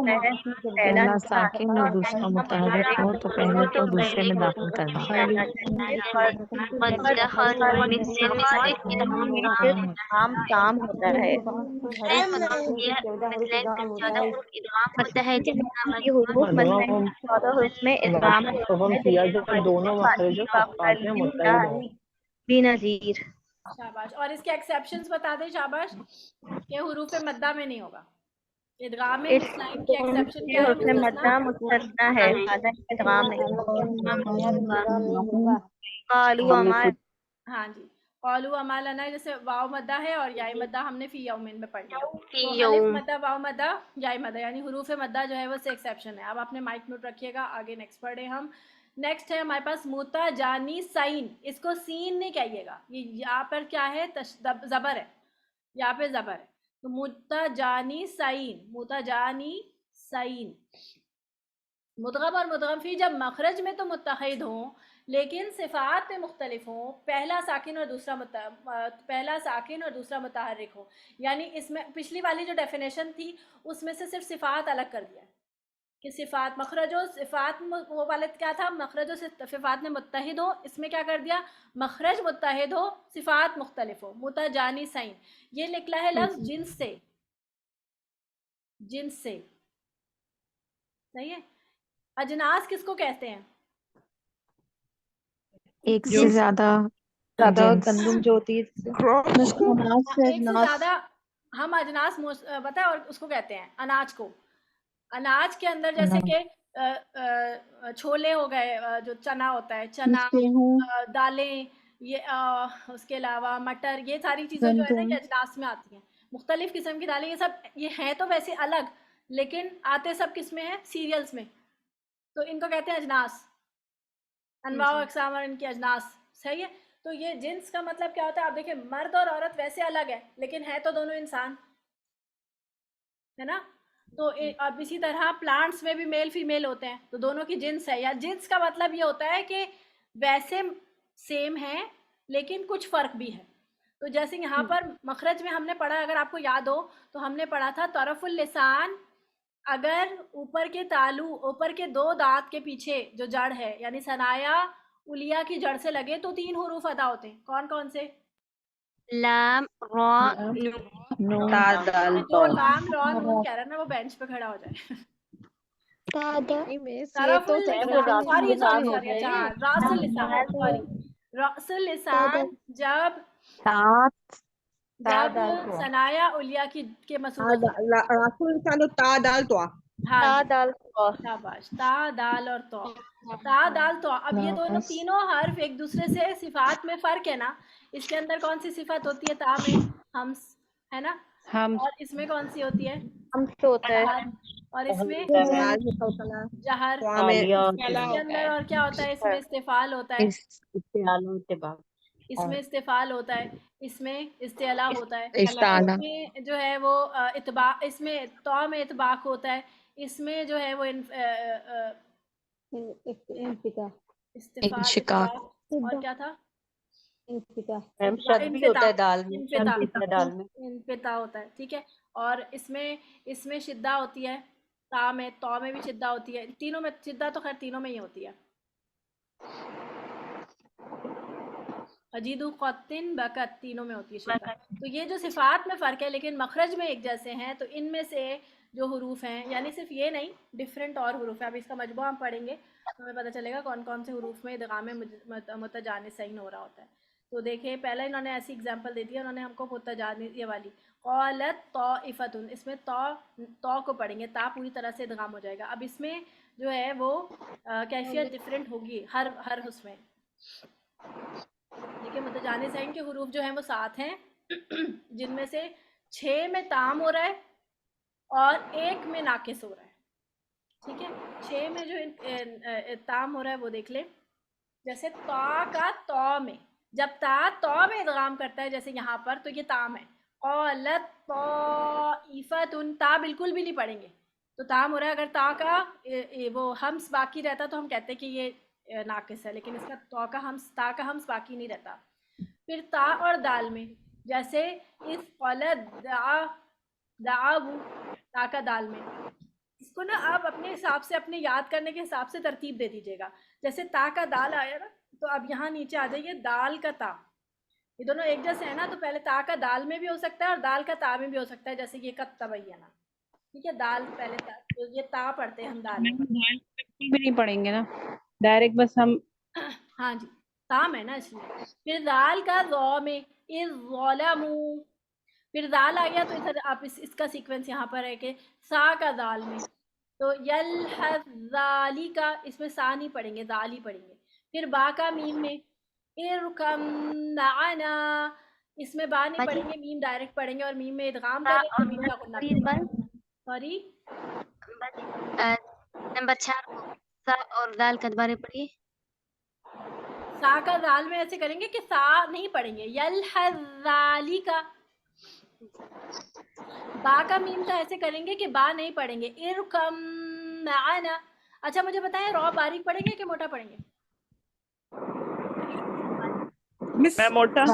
पहला साकिन और दूसरा मुतहर्रिक हो तो पहले को दूसरे में दाखिल करना। काम होता है। बेनज़ीर। शाबाश, और इसके एक्सेप्शंस बता दें, शाबाश, कि हुरूफ मद्दा में नहीं होगा। इदगाम में मिसलाइन की एक्सेप्शन क्या है? मद्दा मुस्तस्ना है, इदगाम नहीं। क़ालू अमाल, हाँ जी, क़ालू अमालना, जैसे वाव मद्दा है और याई मद्दा हमने फ़ी यौमिन में पढ़ लिया, तो अलिफ मद्दा, वाव मद्दा, याई मद्दा, यानी हुरूफ मद्दा जो है वो से एक्सेप्शन है। अब आपने माइक म्यूट रखिएगा, आगे नेक्स्ट पढ़े हम। नेक्स्ट है हमारे पास मुताजानी साइन, इसको सीन नहीं कहिएगा, ये यहाँ पर क्या है, ज़बर है, यहाँ पे ज़बर है, तो मुताजानी साइन, मुताजानी सईन। मुदगम और मुदगम फी जब मखरज में तो मुत्तहिद हों लेकिन सिफात में मुख्तलिफ हों, पहला साकिन और दूसरा मुतहर्रिक हो। यानी इसमें पिछली वाली जो डेफिनेशन थी उसमें से सिर्फ सिफात अलग कर दिया कि सिफात मखरजो सिफात वो वाले क्या था, मखरजो सिफात में मुत्तहिद हो, इसमें क्या कर दिया मखरज मुत्तहिद हो सिफात मुख्तलिफ हो, मुतजानी सईन। ये निकला है लफ्ज जिन्स से, जिन्स से, सही है। अजनास किसको कहते हैं? एक से ज्यादा गंदम जो होती है एक से ज्यादा हम अजनास पता है, और उसको कहते हैं अनाज को। अनाज के अंदर जैसे कि छोले हो गए, जो चना होता है, चना, दालें, ये उसके अलावा मटर, ये सारी चीज़ें जो है ना ये अजनास में आती हैं। मुख्तलिफ किस्म की दालें, ये सब ये हैं तो वैसे अलग, लेकिन आते सब किस में है, सीरियल्स में, तो इनको कहते हैं अजनास। अनवा व अक़साम और इनकी अजनास, सही है। तो ये जिन्स का मतलब क्या होता है, आप देखिए मर्द और औरत वैसे अलग है लेकिन है तो दोनों इंसान, है ना। तो अब इसी तरह प्लांट्स में भी मेल फीमेल होते हैं, तो दोनों की जिन्स है। या जिन्स का मतलब ये होता है कि वैसे सेम है लेकिन कुछ फ़र्क भी है। तो जैसे यहाँ पर मखरज में हमने पढ़ा, अगर आपको याद हो तो हमने पढ़ा था तरफुल लिसान, अगर ऊपर के 2 दांत के पीछे जो जड़ है यानी सनाया उलिया की जड़ से लगे तो 3 हुरूफ अदा होते हैं। कौन कौन से? लाम रा नून ता दाल जो लाम रा नून कह रहा है ना वो बेंच पे खड़ा हो जाए। तरफुल लिसान, सॉरी अच्छा रासुल लिसान, सॉरी रासुल लिसान जब सनाया उलिया के मसूल रासुल इंसान तो ता दाल तो हाँ शाबाश, ता दाल और तो, ता दाल तो। अब ये दोनों तीनों हर्फ एक दूसरे से सिफात में फ़र्क है ना। इसके अंदर कौन सी सिफत होती है ता में? हम्स, है ना। हम और इसमें कौन सी होती है? हम्स होता है, जहर। और इसमें जहर। इसके अंदर और क्या होता है? इसमें इस्तिफाल होता है, इसमें इस्तिफाल होता है, इसमें इस्तेला होता है, इसमें जो है वो इतबा, इसमें तौ में इतबाक होता है, इसमें जो है वो इस्तिफाल, इतबाक, और क्या था? शद भी होता है दाल में, इनफिता होता है, ठीक है। और इसमें शिद्दा होती है, ता में, तौ में भी शिद्दा होती है, तीनों में शिद्दा तो खैर तीनों में ही होती है। अजीदु क़त्तिन बकत, तीनों में होती है शिद्दा। तो ये जो सिफात में फ़र्क है लेकिन मखरज में एक जैसे हैं, तो इनमें से जो हुरूफ हैं, यानी सिर्फ ये नहीं डिफरेंट और हुरूफ है। अब इसका मजबूआ हम पढ़ेंगे तो हमें पता चलेगा कौन कौन से हुरूफ में इदगाम मुतजानिसैन हो रहा होता है। तो देखिए पहले इन्होंने ऐसी एग्जांपल दे दी, उन्होंने हमको मुतजानिस ये वाली क़ालत ताइफ़तुन, इसमें तौ को पढ़ेंगे, ता पूरी तरह से इदगाम हो जाएगा। अब इसमें जो है वो कैफियत डिफरेंट होगी हर उसमें। देखिए मुतजानिसैन के हुरूफ जो हैं वो 7 हैं, जिनमें से 6 में ताम हो रहा है और 1 में नाकिस हो रहा है, ठीक है। 6 में जो ताम हो रहा है वो देख ले। जैसे ता का तौ में, जब ता तौ में इदगाम करता है जैसे यहाँ पर, तो ये ताम है। क़ालत ताइफ़तुन, ता बिल्कुल भी नहीं पढ़ेंगे तो ताम हो रहा है। अगर ता का वो हम्स बाकी रहता तो हम कहते कि ये नाकिस है, लेकिन इसका ता का हम्स बाकी नहीं रहता। फिर ता और दाल में, जैसे इस दाअबू, ता का दाल में, इसको ना आप अपने हिसाब से, अपने याद करने के हिसाब से तरतीब दे दीजिएगा। जैसे ता का दाल आया ना, तो अब यहाँ नीचे आ जाइए दाल का ता, ये दोनों एक जैसे है ना, तो पहले ता का दाल में भी हो सकता है और दाल का ता में भी हो सकता है। जैसे ये कत्तबैयना, ठीक है, दाल पहले ता, तो ये ता पढ़ते हैं हम दाल में, बिल्कुल भी नहीं पढ़ेंगे ना, डायरेक्ट बस हम हाँ जी ताम है ना इसलिए। फिर दाल का ज़ौ में इज़्ज़लमू, फिर दाल आ गया तो इधर आप इसका सीक्वेंस यहाँ पर है कि सा का दाल में, तो यलहज़ाली का, इसमें सा नहीं पढ़ेंगे दाल ही पढ़ेंगे। फिर बा का मीम में इरकम माना, इसमें बा नहीं पढ़ेंगे, मीम डायरेक्ट पढ़ेंगे और मीम में इदगाम करेंगे, मीम का गुन्ना करेंगे। सॉरी नंबर 4 सा और दाल का दोबारा पढ़िए। सा का दाल में ऐसे करेंगे कि सा नहीं पढ़ेंगे, यलहज़ाली का, बा का मीम तो ऐसे करेंगे कि बा नहीं पढ़ेंगे, इरकम माना। अच्छा मुझे बताएं, रॉ बारीक पढ़ेंगे कि मोटा पढ़ेंगे? मैं मोटा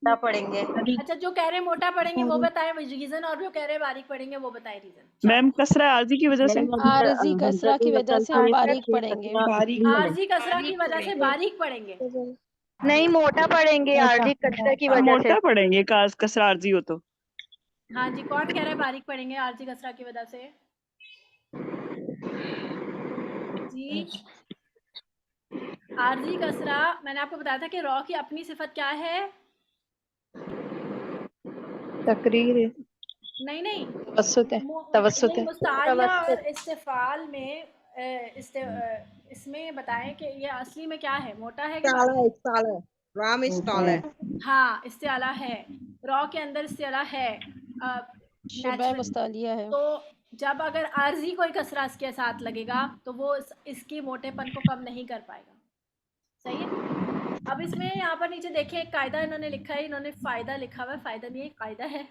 क्या पढ़ेंगे? अच्छा जो कह रहे हैं मोटा पढ़ेंगे वो बताएं रीजन, और जो कह रहे हैं बारीक पढ़ेंगे वो बताएं रीजन। मैम कसरा आरजी की वजह से। आरजी कसरा की वजह से हम बारीक पढ़ेंगे। आरजी कसरा की वजह से बारीक पढ़ेंगे। नहीं, मोटा पढ़ेंगे आरजी कसरा की वजह से। मोटा पढ़ेंगे कसरा आरजी हो तो। हाँ जी, कौन कह रहा है बारीक पढ़ेंगे आरजी कसरा की वजह से? जी आरजी कसरा, मैंने आपको बताया था कि रॉ की अपनी सिफत क्या है? तकरीर है, नहीं नहीं, तवस्सुत है, तवस्सुत है। मुस्तारिया और इस्तिफाल में इसमें बताएं कि ये असली में क्या है, मोटा है कि ताला है, ताला है, राम इस ताला है। हाँ इससे आला है, रॉ के अंदर इससे आला है, शुबह natural। मुस्तालिया है। तो जब अगर आरजी कोई कसरा इसके साथ लगेगा तो वो इसकी मोटेपन को कम नहीं कर पाएगा। सही है। अब इसमें यहाँ पर नीचे देखिए एक कायदा इन्होंने लिखा है, इन्होंने फ़ायदा लिखा हुआ है, फ़ायदा नहीं है कायदा है।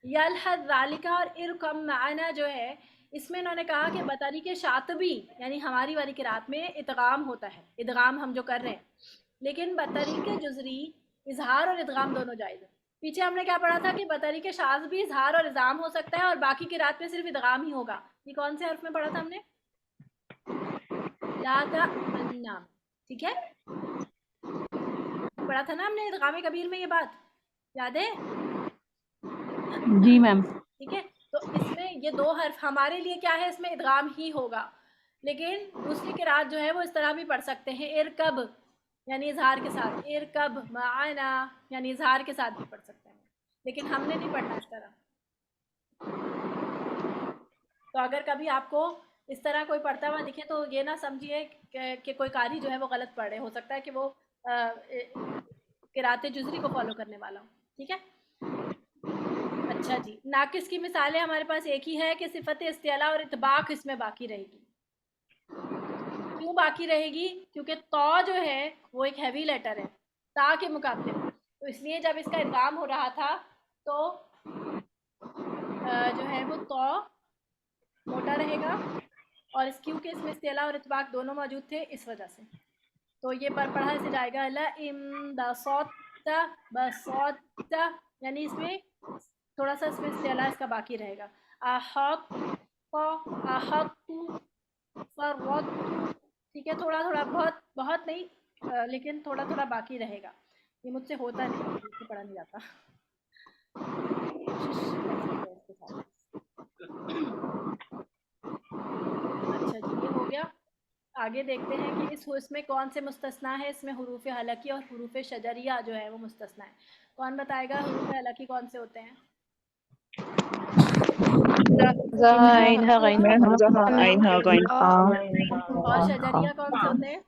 यलहद ज़ालिका और इरकम माना जो है, इसमें इन्होंने कहा कि बतारी के शातबी यानी हमारी वाली किरात में इदगाम होता है, इदगाम हम जो कर रहे हैं, लेकिन बतारी के जुजरी इजहार और इदगाम दोनों जायज़ है। पीछे हमने क्या पढ़ा था कि बतारी के शाज भी इजहार और इज़ाम हो सकता है और बाकी किरात में सिर्फ इदगाम ही होगा। ये कौन से हर्फ में पढ़ा था हमने? लाता अन्नाम, ठीक है, पढ़ा था ना हमने इदगाम कबीर में, ये बात याद है? जी मैम। ठीक है, तो इसमें ये दो हर्फ हमारे लिए क्या है, इसमें इदगाम ही होगा, लेकिन दूसरी किरात जो है वो इस तरह भी पढ़ सकते हैं, इरकब यानी इजहार के साथ, इरकब माना यानी इजहार के साथ भी पढ़ सकते हैं, लेकिन हमने नहीं पढ़ना इस तरह। तो अगर कभी आपको इस तरह कोई पढ़ता हुआ दिखे तो ये ना समझिए कि कोई कारी जो है वो गलत पढ़ रहे, हो सकता है कि वो किराते जुजरी को फॉलो करने वाला हो, ठीक है। अच्छा जी, नाकिस की मिसालें हमारे पास एक ही है कि सिफत इस्तिला और इतबाक इसमें बाकी रहेगी। क्यों बाकी रहेगी? क्योंकि तौ जो है वो एक हैवी लेटर है ता के मुकाबले में, तो इसलिए जब इसका इदगाम हो रहा था तो जो है वो तौ मोटा रहेगा, और इस क्योंकि इसमें इस्तिला और इतबाक दोनों मौजूद थे इस वजह से। तो ये पढ़ा से जाएगा ला इमदासौता बसौता, यानी इसमें थोड़ा सा इसमें इस्तिला इसका बाकी रहेगा। आहक फरवत, ठीक है, थोड़ा थोड़ा, बहुत बहुत नहीं, लेकिन थोड़ा थोड़ा बाकी रहेगा। ये मुझसे होता नहीं, मुझसे पढ़ा नहीं जाता। अच्छा जी, ये हो गया। आगे देखते हैं कि इसमें कौन से मुस्तस्ना है। इसमें हुरूफ हलकी और हुरूफ शजरिया जो है वो मुस्तस्ना है। कौन बताएगा हुरूफ हलकी कौन से होते हैं? और शजरिया कौन से होते हैं?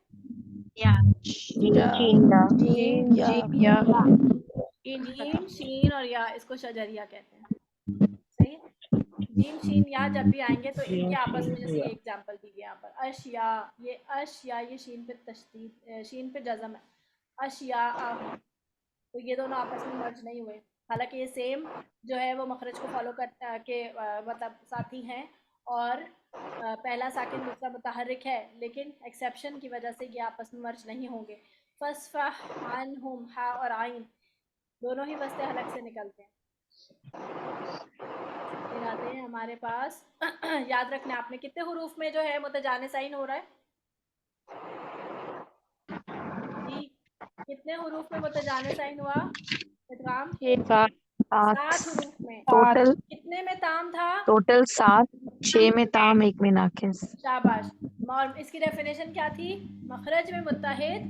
जीम शीन और या, इसको शजरिया कहते हैं। सही है। जीम शीन या जब भी आएंगे तो इनके आपस में, जैसे एग्जांपल दी गई यहाँ पर, अशिया, ये अशिया, ये शीन पे तशदीद, शीन पे जज़म है, अशिया, तो ये दोनों आपस में मर्ज नहीं हुए, हालांकि ये सेम जो है वो मखरज को फॉलो कर के मतलब साथी हैं, और पहला साकिन दूसरा मुतहर्रिक है, लेकिन एक्सेप्शन की वजह से ये आपस में मर्ज नहीं होंगे। फस्फह अन्हुम, हा और आइन दोनों ही वस्ते हलक से निकलते हैं। फिर आते हैं हमारे पास याद रखना आपने कितने हुरूफ में जो है मुतजानिसाइन हो रहा है जी, कितने हुरूफ में मुतजानिसाइन हुआ इदगाम? 7 हुरूफ में। टोटल कितने में ताम था? टोटल 7, 6 में ताम, 1 में नाकिस। शाबाश। और इसकी डेफिनेशन क्या थी? मखरज में मुत्तहिद,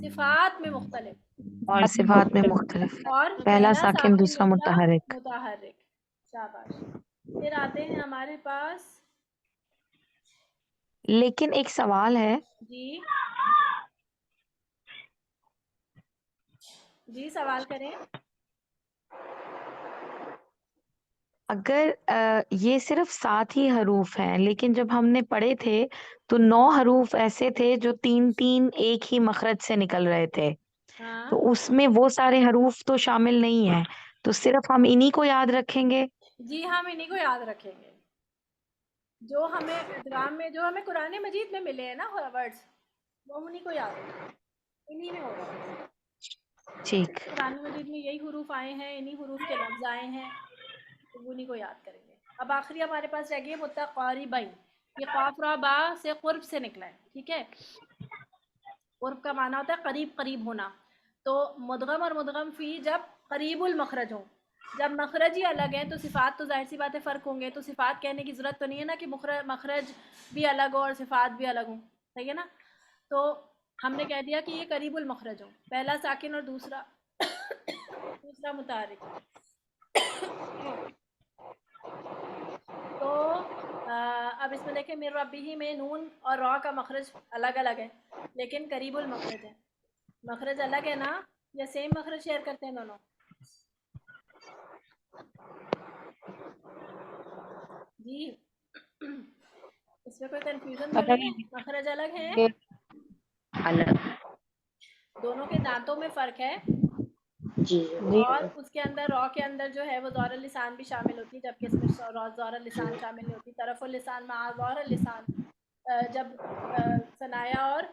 सिफात में मुख्तलिफ, और सिफात में मुख्तलिफ, और पहला साकिन दूसरा मुतहर्रिक। शाबाश। फिर आते हैं हमारे पास, लेकिन एक सवाल है जी जी, सवाल करें। अगर ये सिर्फ 7 ही हरूफ हैं, लेकिन जब हमने पढ़े थे तो 9 हरूफ ऐसे थे जो 3-3 एक ही मखरज से निकल रहे थे, तो उसमें वो सारे हरूफ तो शामिल नहीं है, तो सिर्फ हम इन्हीं को याद रखेंगे जी हम इन्हीं को याद रखेंगे, जो हमें इदगाम में, जो हमें कुरान मजीद में मिले हैं ना वर्ड्स, वो उन्हीं को याद रखेंगे, इन्हीं में होगा। ठीक। कुरान मजीद में यही हुरूफ आए हैं, इन्हीं हुरूफ के लफ्ज़ आए हैं, तो उन्हीं को याद करेंगे। अब आखिरी हमारे पास रह गई मुतक़ारिबैन। ये क़ाफ़ रा बा से क़ुर्ब से निकला है, ठीक है। क़ुर्ब का माना होता है करीब करीब होना। तो मुदगम और मुदगम फ़ी जब करीबुल मखरज हो, जब मखरज ही अलग है तो सिफ़ात तो ज़ाहिर सी बात है फ़र्क होंगे। तो सिफ़ात कहने की ज़रूरत तो नहीं है ना कि मखरज भी अलग हो और सिफ़ात भी अलग हो, सही है ना। तो हमने कह दिया कि ये करीबुल मखरज हो, पहला साकिन और दूसरा दूसरा मुतारिक। तो अब इसमें देखें मिर रब्बिही में नून और रॉ का मखरज अलग अलग है, लेकिन करीबुल मखरज है। मखरज अलग है ना, या सेम मखरज शेयर करते हैं दोनों? जी इसमें कोई कंफ्यूजन तो नहीं है? मखरज अलग है, अलग दोनों के दांतों में फ़र्क है, जी और उसके अंदर रॉ के अंदर जो है वो ज़ौरुल लिसान भी शामिल होती है, जबकि इसमें ज़ौरुल लिसान शामिल नहीं होती। तरफ़ुल लिसान मा ज़ौरुल लिसान, जब सनाया और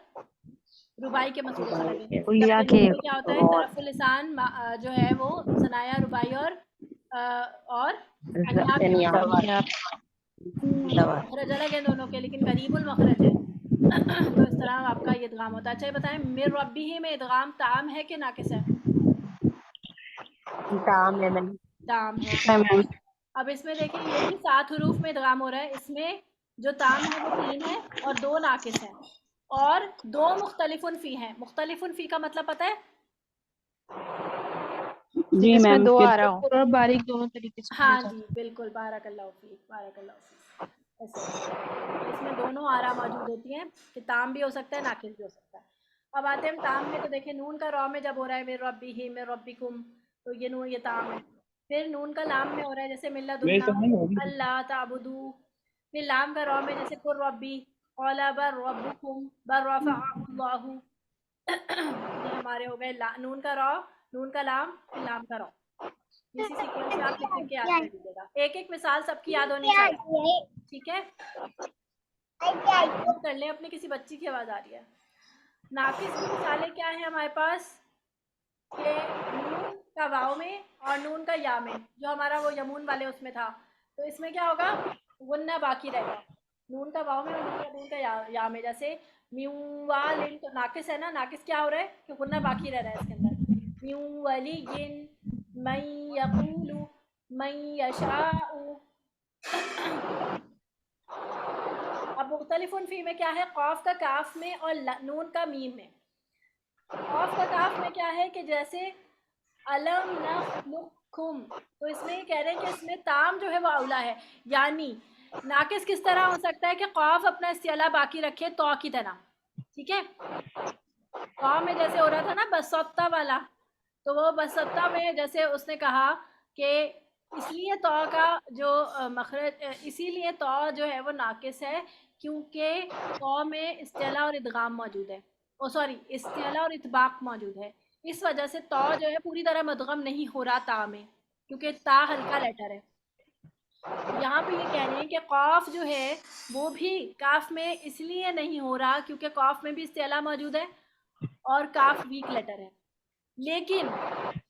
रुबाई के मसरूफ़ अलग है, कुलिया जबकि के नून में क्या होता है, तरफ़ुल लिसान जो है वो सनाया, रुबाई और अनियाब के मसरूफ़। मखरज अलग है दोनों के, लेकिन करीबुल मखरज है। तो इस तरह आपका ये इदगाम होता है। अच्छा ये बताएं, मिर रब्बिही में इदगाम ताम है कि नाकिस है? काम है मैम। ताम है। अब इसमें देखिए ये भी 7 हुरूफ में इदगाम हो रहा है। इसमें जो ताम है वो 3 है और 2 नाकिस हैं, और 2 मुख्तलिफुन फ़ी हैं। मुख्तलिफुन फ़ी का मतलब पता है? जी इसमें मैम, दो कि आ रहा हूँ और बारीक दोनों तरीके से पढ़ा हाँ जाता जी बिल्कुल, बारकल्लाहु फ़ीक, बारकल्लाहु फ़ीक, ऐसे है। तो इसमें दोनों आरा मौजूद होती हैं कि ताम भी हो सकता है, नाकिस भी हो सकता है। अब आते हैं हम ताम में, तो देखिए नून का रॉ में जब हो रहा है मिर रब्बिही मिर रब्बिकुम, तो ये नून ये ताम है। फिर नून का लाम में हो रहा है जैसे मिल्लदुन्ना अल्लाह ताबुदू। फिर लाम का रॉ में जैसे कुर रब्बी क़ाला बल रब्बुकुम बल रफ़अहुल्लाहु। ये हमारे हो गए नून का रॉ, नून का लाम, फिर लाम का रॉ। इसी सीक्वेंस में आप लिख लिख के याद कर लीजिएगा। एक एक मिसाल सबकी याद होनी चाहिए, ठीक है। नोट कर लें अपनी, किसी बच्ची की आवाज़ आ रही है। नाकिस की मिसालें क्या हैं हमारे पास, कि नून का वाव में और नून का या में, जो हमारा वो यमून वाले उसमें था, तो इसमें क्या होगा, गुन्ना बाकी रहेगा। नून का वाव में और नून का या में, जैसे म्यूवालिन, तो नाकिस है ना, नाकिस क्या हो रहा है कि गुन्ना बाकी रह रहा है इसके अंदर। म्यूवलियिन मन यक़ूलु मन यशाउ। अब मुख्तलिफुन फ़ी में क्या है, क़ाफ का काफ में और नून का मीम में। क़ाफ का काफ में क्या है कि जैसे अलम नख़लुक़कुम, तो इसमें ये कह रहे हैं कि इसमें ताम जो है वो औला है। यानी नाकिस किस तरह हो सकता है कि क़ाफ अपना इस्तिला बाकी रखे तौ की तरह, ठीक है। तौ में जैसे हो रहा था ना बसत्ता वाला, तो वो बसत्ता में जैसे उसने कहा कि इसलिए तौ का जो मखरज, इसीलिए तौ जो है वो नाकिस है क्योंकि तौ में इस्तिला और इदगाम मौजूद है, ओ सॉरी इस्तिला और इतबाक मौजूद है। इस वजह से तौ जो है पूरी तरह मदगम नहीं हो रहा ता में, क्योंकि ता हल्का लेटर है। यहाँ पे ये कह रहे हैं कि क़ाफ जो है वो भी काफ में इसलिए नहीं हो रहा क्योंकि क़ाफ में भी इस्तिला मौजूद है और काफ वीक लेटर है। लेकिन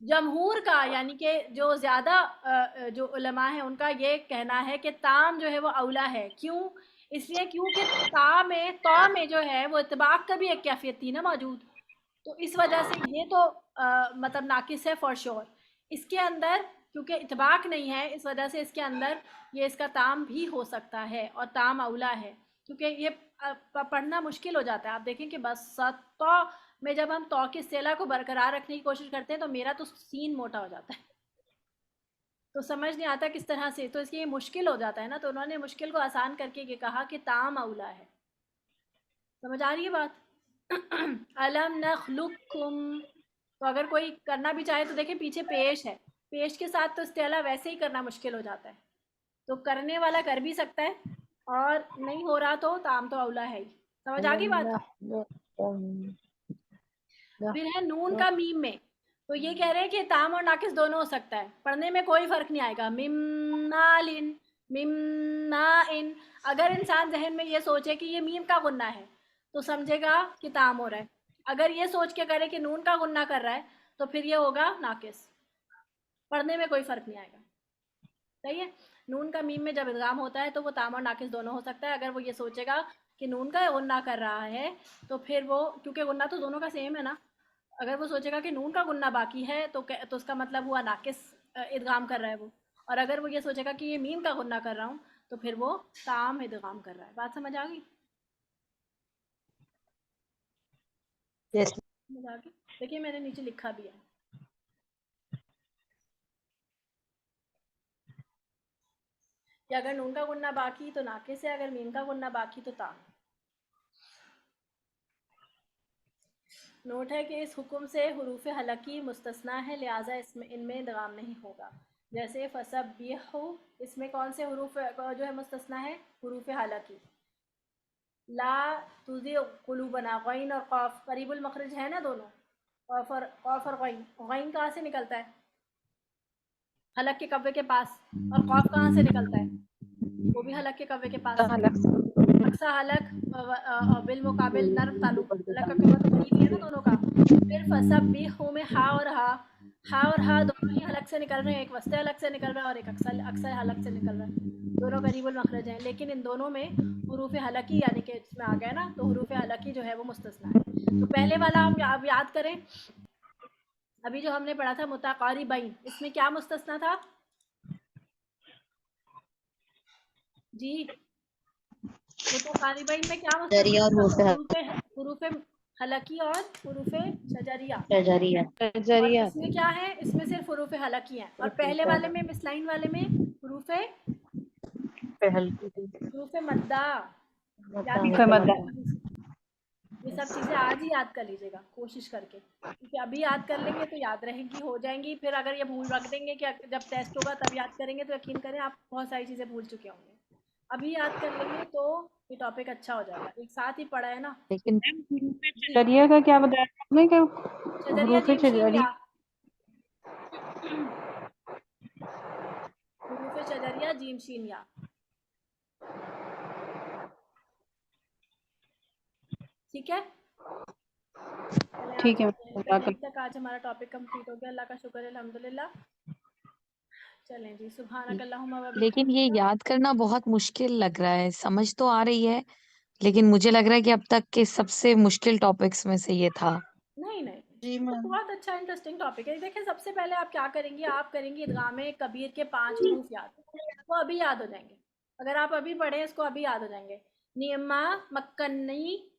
जमहूर का, यानी कि जो ज़्यादा जो उलमा हैं उनका ये कहना है कि ताम जो है वो औला है। क्यों? इसलिए क्योंकि ता में तौ में जो है वो इतबाक का भी एक कैफियत थी ना मौजूद, तो इस वजह से ये तो मतलब नाकिस है फॉर श्योर। इसके अंदर क्योंकि इतबाक नहीं है, इस वजह से इसके अंदर ये इसका ताम भी हो सकता है और ताम औला है, क्योंकि ये पढ़ना मुश्किल हो जाता है। आप देखें कि बस तौ में जब हम तौ की इस्तिला को बरकरार रखने की कोशिश करते हैं तो मेरा तो सीन मोटा हो जाता है, तो समझ नहीं आता किस तरह से, तो इसलिए मुश्किल हो जाता है ना। तो उन्होंने मुश्किल को आसान करके ये कहा कि ताम औला है। समझ आ रही है बात? अलम नखलुकुम, तो अगर कोई करना भी चाहे तो देखिए पीछे पेश है, पेश के साथ तो इस्तिला वैसे ही करना मुश्किल हो जाता है, तो करने वाला कर भी सकता है, और नहीं हो रहा तो ताम तो औला है ही। समझ आ गई बात? फिर है नून का मीम में, तो ये कह रहे हैं कि ताम और नाकिस दोनों हो सकता है, पढ़ने में कोई फर्क नहीं आएगा। मिम्नालिन, मिम्नाइन। अगर इंसान जहन में ये सोचे कि ये मीम का गुन्ना है तो समझेगा कि ताम हो रहा है। अगर ये सोच के करे कि नून का गुन्ना कर रहा है तो फिर ये होगा नाकिस। पढ़ने में कोई फर्क नहीं आएगा। सही है। नून का मीम में जब इदगाम होता है तो वो ताम और नाकिस दोनों हो सकता है। अगर वो ये सोचेगा कि नून का गुन्ना कर रहा है तो फिर वो, क्योंकि गुन्ना तो दोनों का सेम है ना, अगर वो सोचेगा कि नून का गुन्ना बाकी है तो उसका मतलब हुआ नाकिस इदगाम कर रहा है वो। और अगर वो ये सोचेगा कि ये मीम का गुन्ना कर रहा हूँ तो फिर वो ताम इदगाम कर रहा है। बात समझ आ गई? यस। समझ आ गई? देखिए मैंने नीचे लिखा भी है। कि अगर नून का गुन्ना बाकी तो नाकिस है, अगर मीम का गुन्ना बाकी तो ताम। नोट है कि इस हुक्म से हुरूफ हलकी मुस्तस्ना है, लिहाजा इसमें इनमें इदगाम नहीं होगा। जैसे फसब्बिहु, इसमें कौन से हुरूफ जो है मुस्तस्ना है? हुरूफ हलकी। ला तुज़ी कुलूबना, गैन और क़ाफ करीबुल मखरज है ना दोनों, क़ाफ और गैन। गैन कहाँ से निकलता है? हलक के कव्वे के पास। और क़ाफ कहाँ से निकलता है? वो भी हलक के कव्वे के पास। अक्सा हलक बिल मुकाबिल नर्म तालु, हलक का कव्वा तो करीब ही है ना दोनों का। फिर फसब्बिहु में हा और हा दोनों ही हलक से निकल रहे हैं। एक वस्ते हलक से निकल रहा है और एक अक्सर हलक से निकल रहा है। दोनों करीबुल मखरज हैं, लेकिन इन दोनों में हुरूफ हलकी यानी कि इसमें आ गया ना, तो हुरूफ हलकी जो है वो मुस्तस्ना है। तो पहले वाला हम अब याद करें, अभी जो हमने पढ़ा था मुतक़ारिबैन, इसमें क्या मुस्तस्ना था जी? मुतक़ारिबैन में क्या जरिया मुस्तस्ना और था? हुरूफ हलकी और हुरूफ शजरिया। जरिया। और इसमें क्या है? इसमें सिर्फ हुरूफ हलकी हैं। और पहले वाले में, मिसलाइन वाले में हुरूफ मद्दा। याद करिए, ये सब चीज़ें आज ही याद कर लीजिएगा कोशिश करके, क्योंकि अभी याद कर लेंगे तो याद रहेंगी, हो जाएंगी। फिर अगर ये भूल रख देंगे कि जब टेस्ट होगा तब याद करेंगे तो यकीन करें आप बहुत सारी चीज़ें भूल चुके होंगे। अभी याद कर लेंगे तो ये टॉपिक अच्छा हो जाएगा। एक साथ ही पढ़ा है ना। लेकिन शजरिया का क्या बताया आपने? क्या शजरिया हुरूफ जीम शीन शजरी? या हुरूफ शजरिया जीम शीन या। ठीक है, चलें ठीक है। आज तक आज हमारा टॉपिक कंप्लीट हो गया। अल्लाह का शुक्र है, अल्हम्दुलिल्लाह। चलें जी, सुभानक अल्लाहुम्मा व लेकिन ये बिहम्दिका। याद करना बहुत मुश्किल लग रहा है। समझ तो आ रही है, लेकिन मुझे लग रहा है कि अब तक के सबसे मुश्किल टॉपिक्स में से ये था। नहीं नहीं जी, तो बहुत अच्छा इंटरेस्टिंग टॉपिक है। देखिए सबसे पहले आप क्या करेंगी, आप करेंगी इदगाम कबीर के 5 हरूफ याद, वो अभी याद हो जाएंगे। अगर आप अभी पढ़ें इसको अभी याद हो जाएंगे। नियमा मक्कन्नी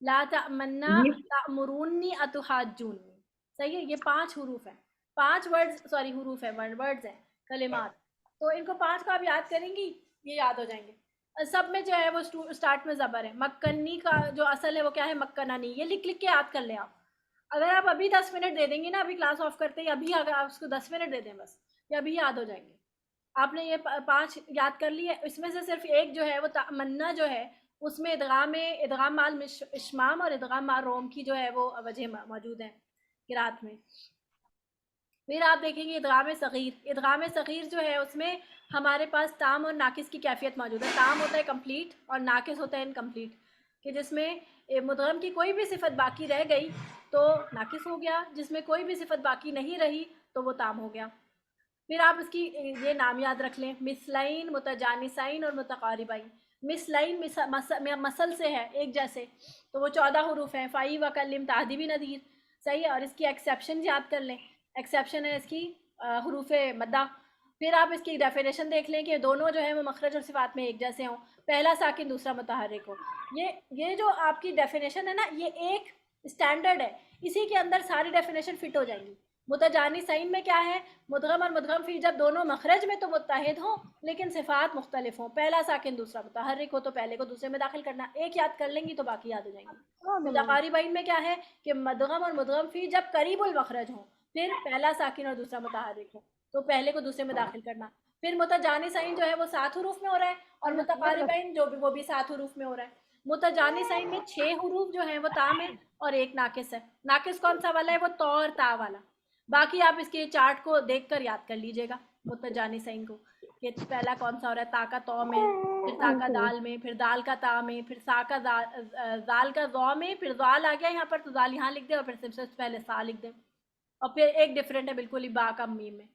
ला तमन्ना तामुरूनी अतुहाजुनी। सही है, ये 5 हरूफ हैं, 5 वर्ड्स, सॉरी हरूफ है, वर्ड्स हैं, कलिमात। तो इनको 5 को आप याद करेंगी, ये याद हो जाएंगे। सब में जो है वो स्टार्ट में ज़बर है। मक्कन्नी का जो असल है वो क्या है? मक्कनानी। ये लिख लिख के याद कर लें आप। अगर आप अभी 10 मिनट दे देंगी ना, अभी क्लास ऑफ करते ही अभी अगर आप उसको 10 मिनट दे दें बस, ये अभी याद हो जाएंगे। आपने ये 5 याद कर लिए। इसमें से सिर्फ एक जो है वो तमन्ना जो है, उसमें इदगाम माल इशमाम और इदगाम माल रोम की जो है वो वजह मौजूद है किरात में। फिर आप देखेंगे इदगाम सगीर। इदगाम सगीर जो है उसमें हमारे पास ताम और नाकिस की कैफियत मौजूद है। ताम होता है कंप्लीट और नाकिस होता है इनकम्प्लीट, कि जिसमें मुदगम की कोई भी सिफत बाकी रह गई तो नाकिस हो गया, जिसमें कोई भी सिफत बाकी नहीं रही तो वो ताम हो गया। फिर आप इसकी ये नाम याद रख लें, मिसलाइन, मुतजानिसाइन और मुतकारिबाइन। मिसलाइन मसल से है, एक जैसे, तो वो 14 हरूफ हैं, फ़ाई वकल्लिम ताहदीबी नदीर। सही है। और इसकी एक्सेप्शन याद कर लें, एक्सेप्शन है इसकी हरूफ मद्दा। फिर आप इसकी डेफिनेशन देख लें कि दोनों जो है वो मखरज और सिफात में एक जैसे हों, पहला साकिन दूसरा मुतहर्रिक हो। ये जो आपकी डेफिनेशन है ना, ये एक स्टैंडर्ड है, इसी के अंदर सारी डेफिनेशन फिट हो जाएंगी। मुतजानिसाइन में क्या है? मुदगम और मुदगम फी जब दोनों मखरज में तो मुत्तहिद हों लेकिन सिफात मुख्तलिफ हों, पहला साकिन दूसरा मुतहर्रिक हो तो पहले को दूसरे में दाखिल करना। एक याद कर लेंगी तो बाकी याद हो जाएंगी। मुतकारिबाइन में क्या है कि मुदगम और मुदगम फी जब करीबुल मखरज हों, फिर पहला साकिन और दूसरा मुतहर्रिक हो तो पहले को दूसरे में दाखिल करना। फिर मुतजानिसाइन जो है वो 7 हरूफ में हो रहा है और मुतकारिबाइन जो भी वो भी 7 हरूफ में हो रहा है। मुतजानिसाइन में 6 हरूफ जो है वो ताम है और एक नाकिस है। नाकिस कौन सा वाला है? वो तौ और ता वाला। बाकी आप इसके चार्ट को देखकर याद कर लीजिएगा मुतजानी सईन को, कि पहला कौन सा हो रहा है, ता का तौ में, फिर ता का दाल में, फिर दाल का ता में, फिर सा का दाल का ज़ौ में, फिर ज़ाल आ गया यहाँ पर तो ज़ाल यहाँ लिख दे और फिर सबसे पहले सा लिख दे, और फिर एक डिफरेंट है बिल्कुल ही बा का मीम में।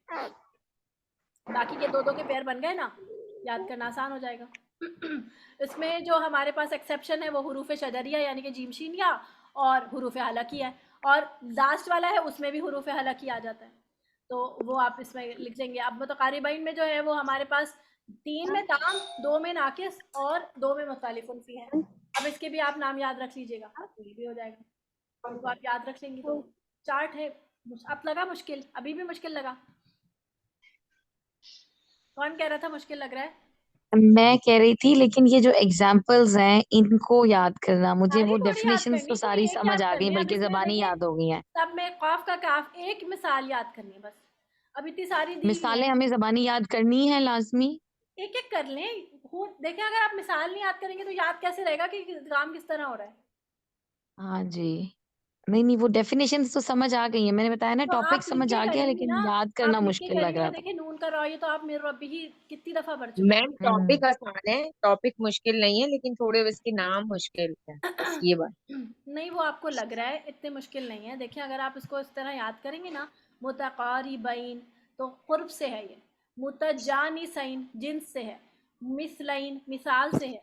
बाकी के दो के पेयर बन गए ना, याद करना आसान हो जाएगा। इसमें जो हमारे पास एक्सेप्शन है वो हुरूफ शजरिया यानी कि जीम शीन या और हुरूफ हलकी है, और लास्ट वाला है उसमें भी हुरूफ हलकी आ जाता है, तो वो आप इसमें लिख देंगे। अब मुतकारिबैन में जो है वो हमारे पास 3 में ताम, 2 में नाकिस और 2 में मुख्तलिफुन फी है। अब इसके भी आप नाम याद रख लीजिएगा तो ये भी हो जाएगा, तो आप याद रख लेंगे तो चार्ट है। अब लगा मुश्किल? अभी भी मुश्किल लगा? कौन कह रहा था मुश्किल लग रहा है? मैं कह रही थी, लेकिन ये जो एग्जाम्पल्स हैं इनको याद करना, मुझे सारी वो थोड़ी याद डेफिनेशंस करनी, तो कोई सारी एक समझ याद आ गई, करनी है। अब बल्कि इसमें ज़बानी देखें याद हो गई हैं। सब में कॉफ का काफ, एक मिसाल याद करनी है बस, अब इतनी सारी दी हुई मिसालें हैं, हमें ज़बानी याद करनी है लाजमी? एक एक कर लें। देखें अगर आप मिसाल नहीं याद करेंगे तो याद कैसे रहेगा कि काम किस तरह हो रहा है। हाँ जी, नहीं वो डेफिनेशंस तो समझ आ गई है, मैंने बताया ना तो टॉपिक आप लिख समझ के आ गया, करेंगी लेकिन ना, याद करना आप लिख के मुश्किल लग करेंगी रहा तो था। देखिए नून का रॉ, ये तो आप मेरे रब्बी ही कितनी दफा पढ़ चुके मैम टॉपिक आसान है, टॉपिक मुश्किल नहीं है, लेकिन थोड़े उसके नाम मुश्किल है, बस ये बात। नहीं वो आपको लग रहा है, इतने मुश्किल नहीं है। देखिए अगर आप इसको इस तरह याद करेंगे ना, मुतकारिबैन तो कुर्ब से है, ये मुतजानिसैन जिन्स से है, मिसलैन मिसाल से है,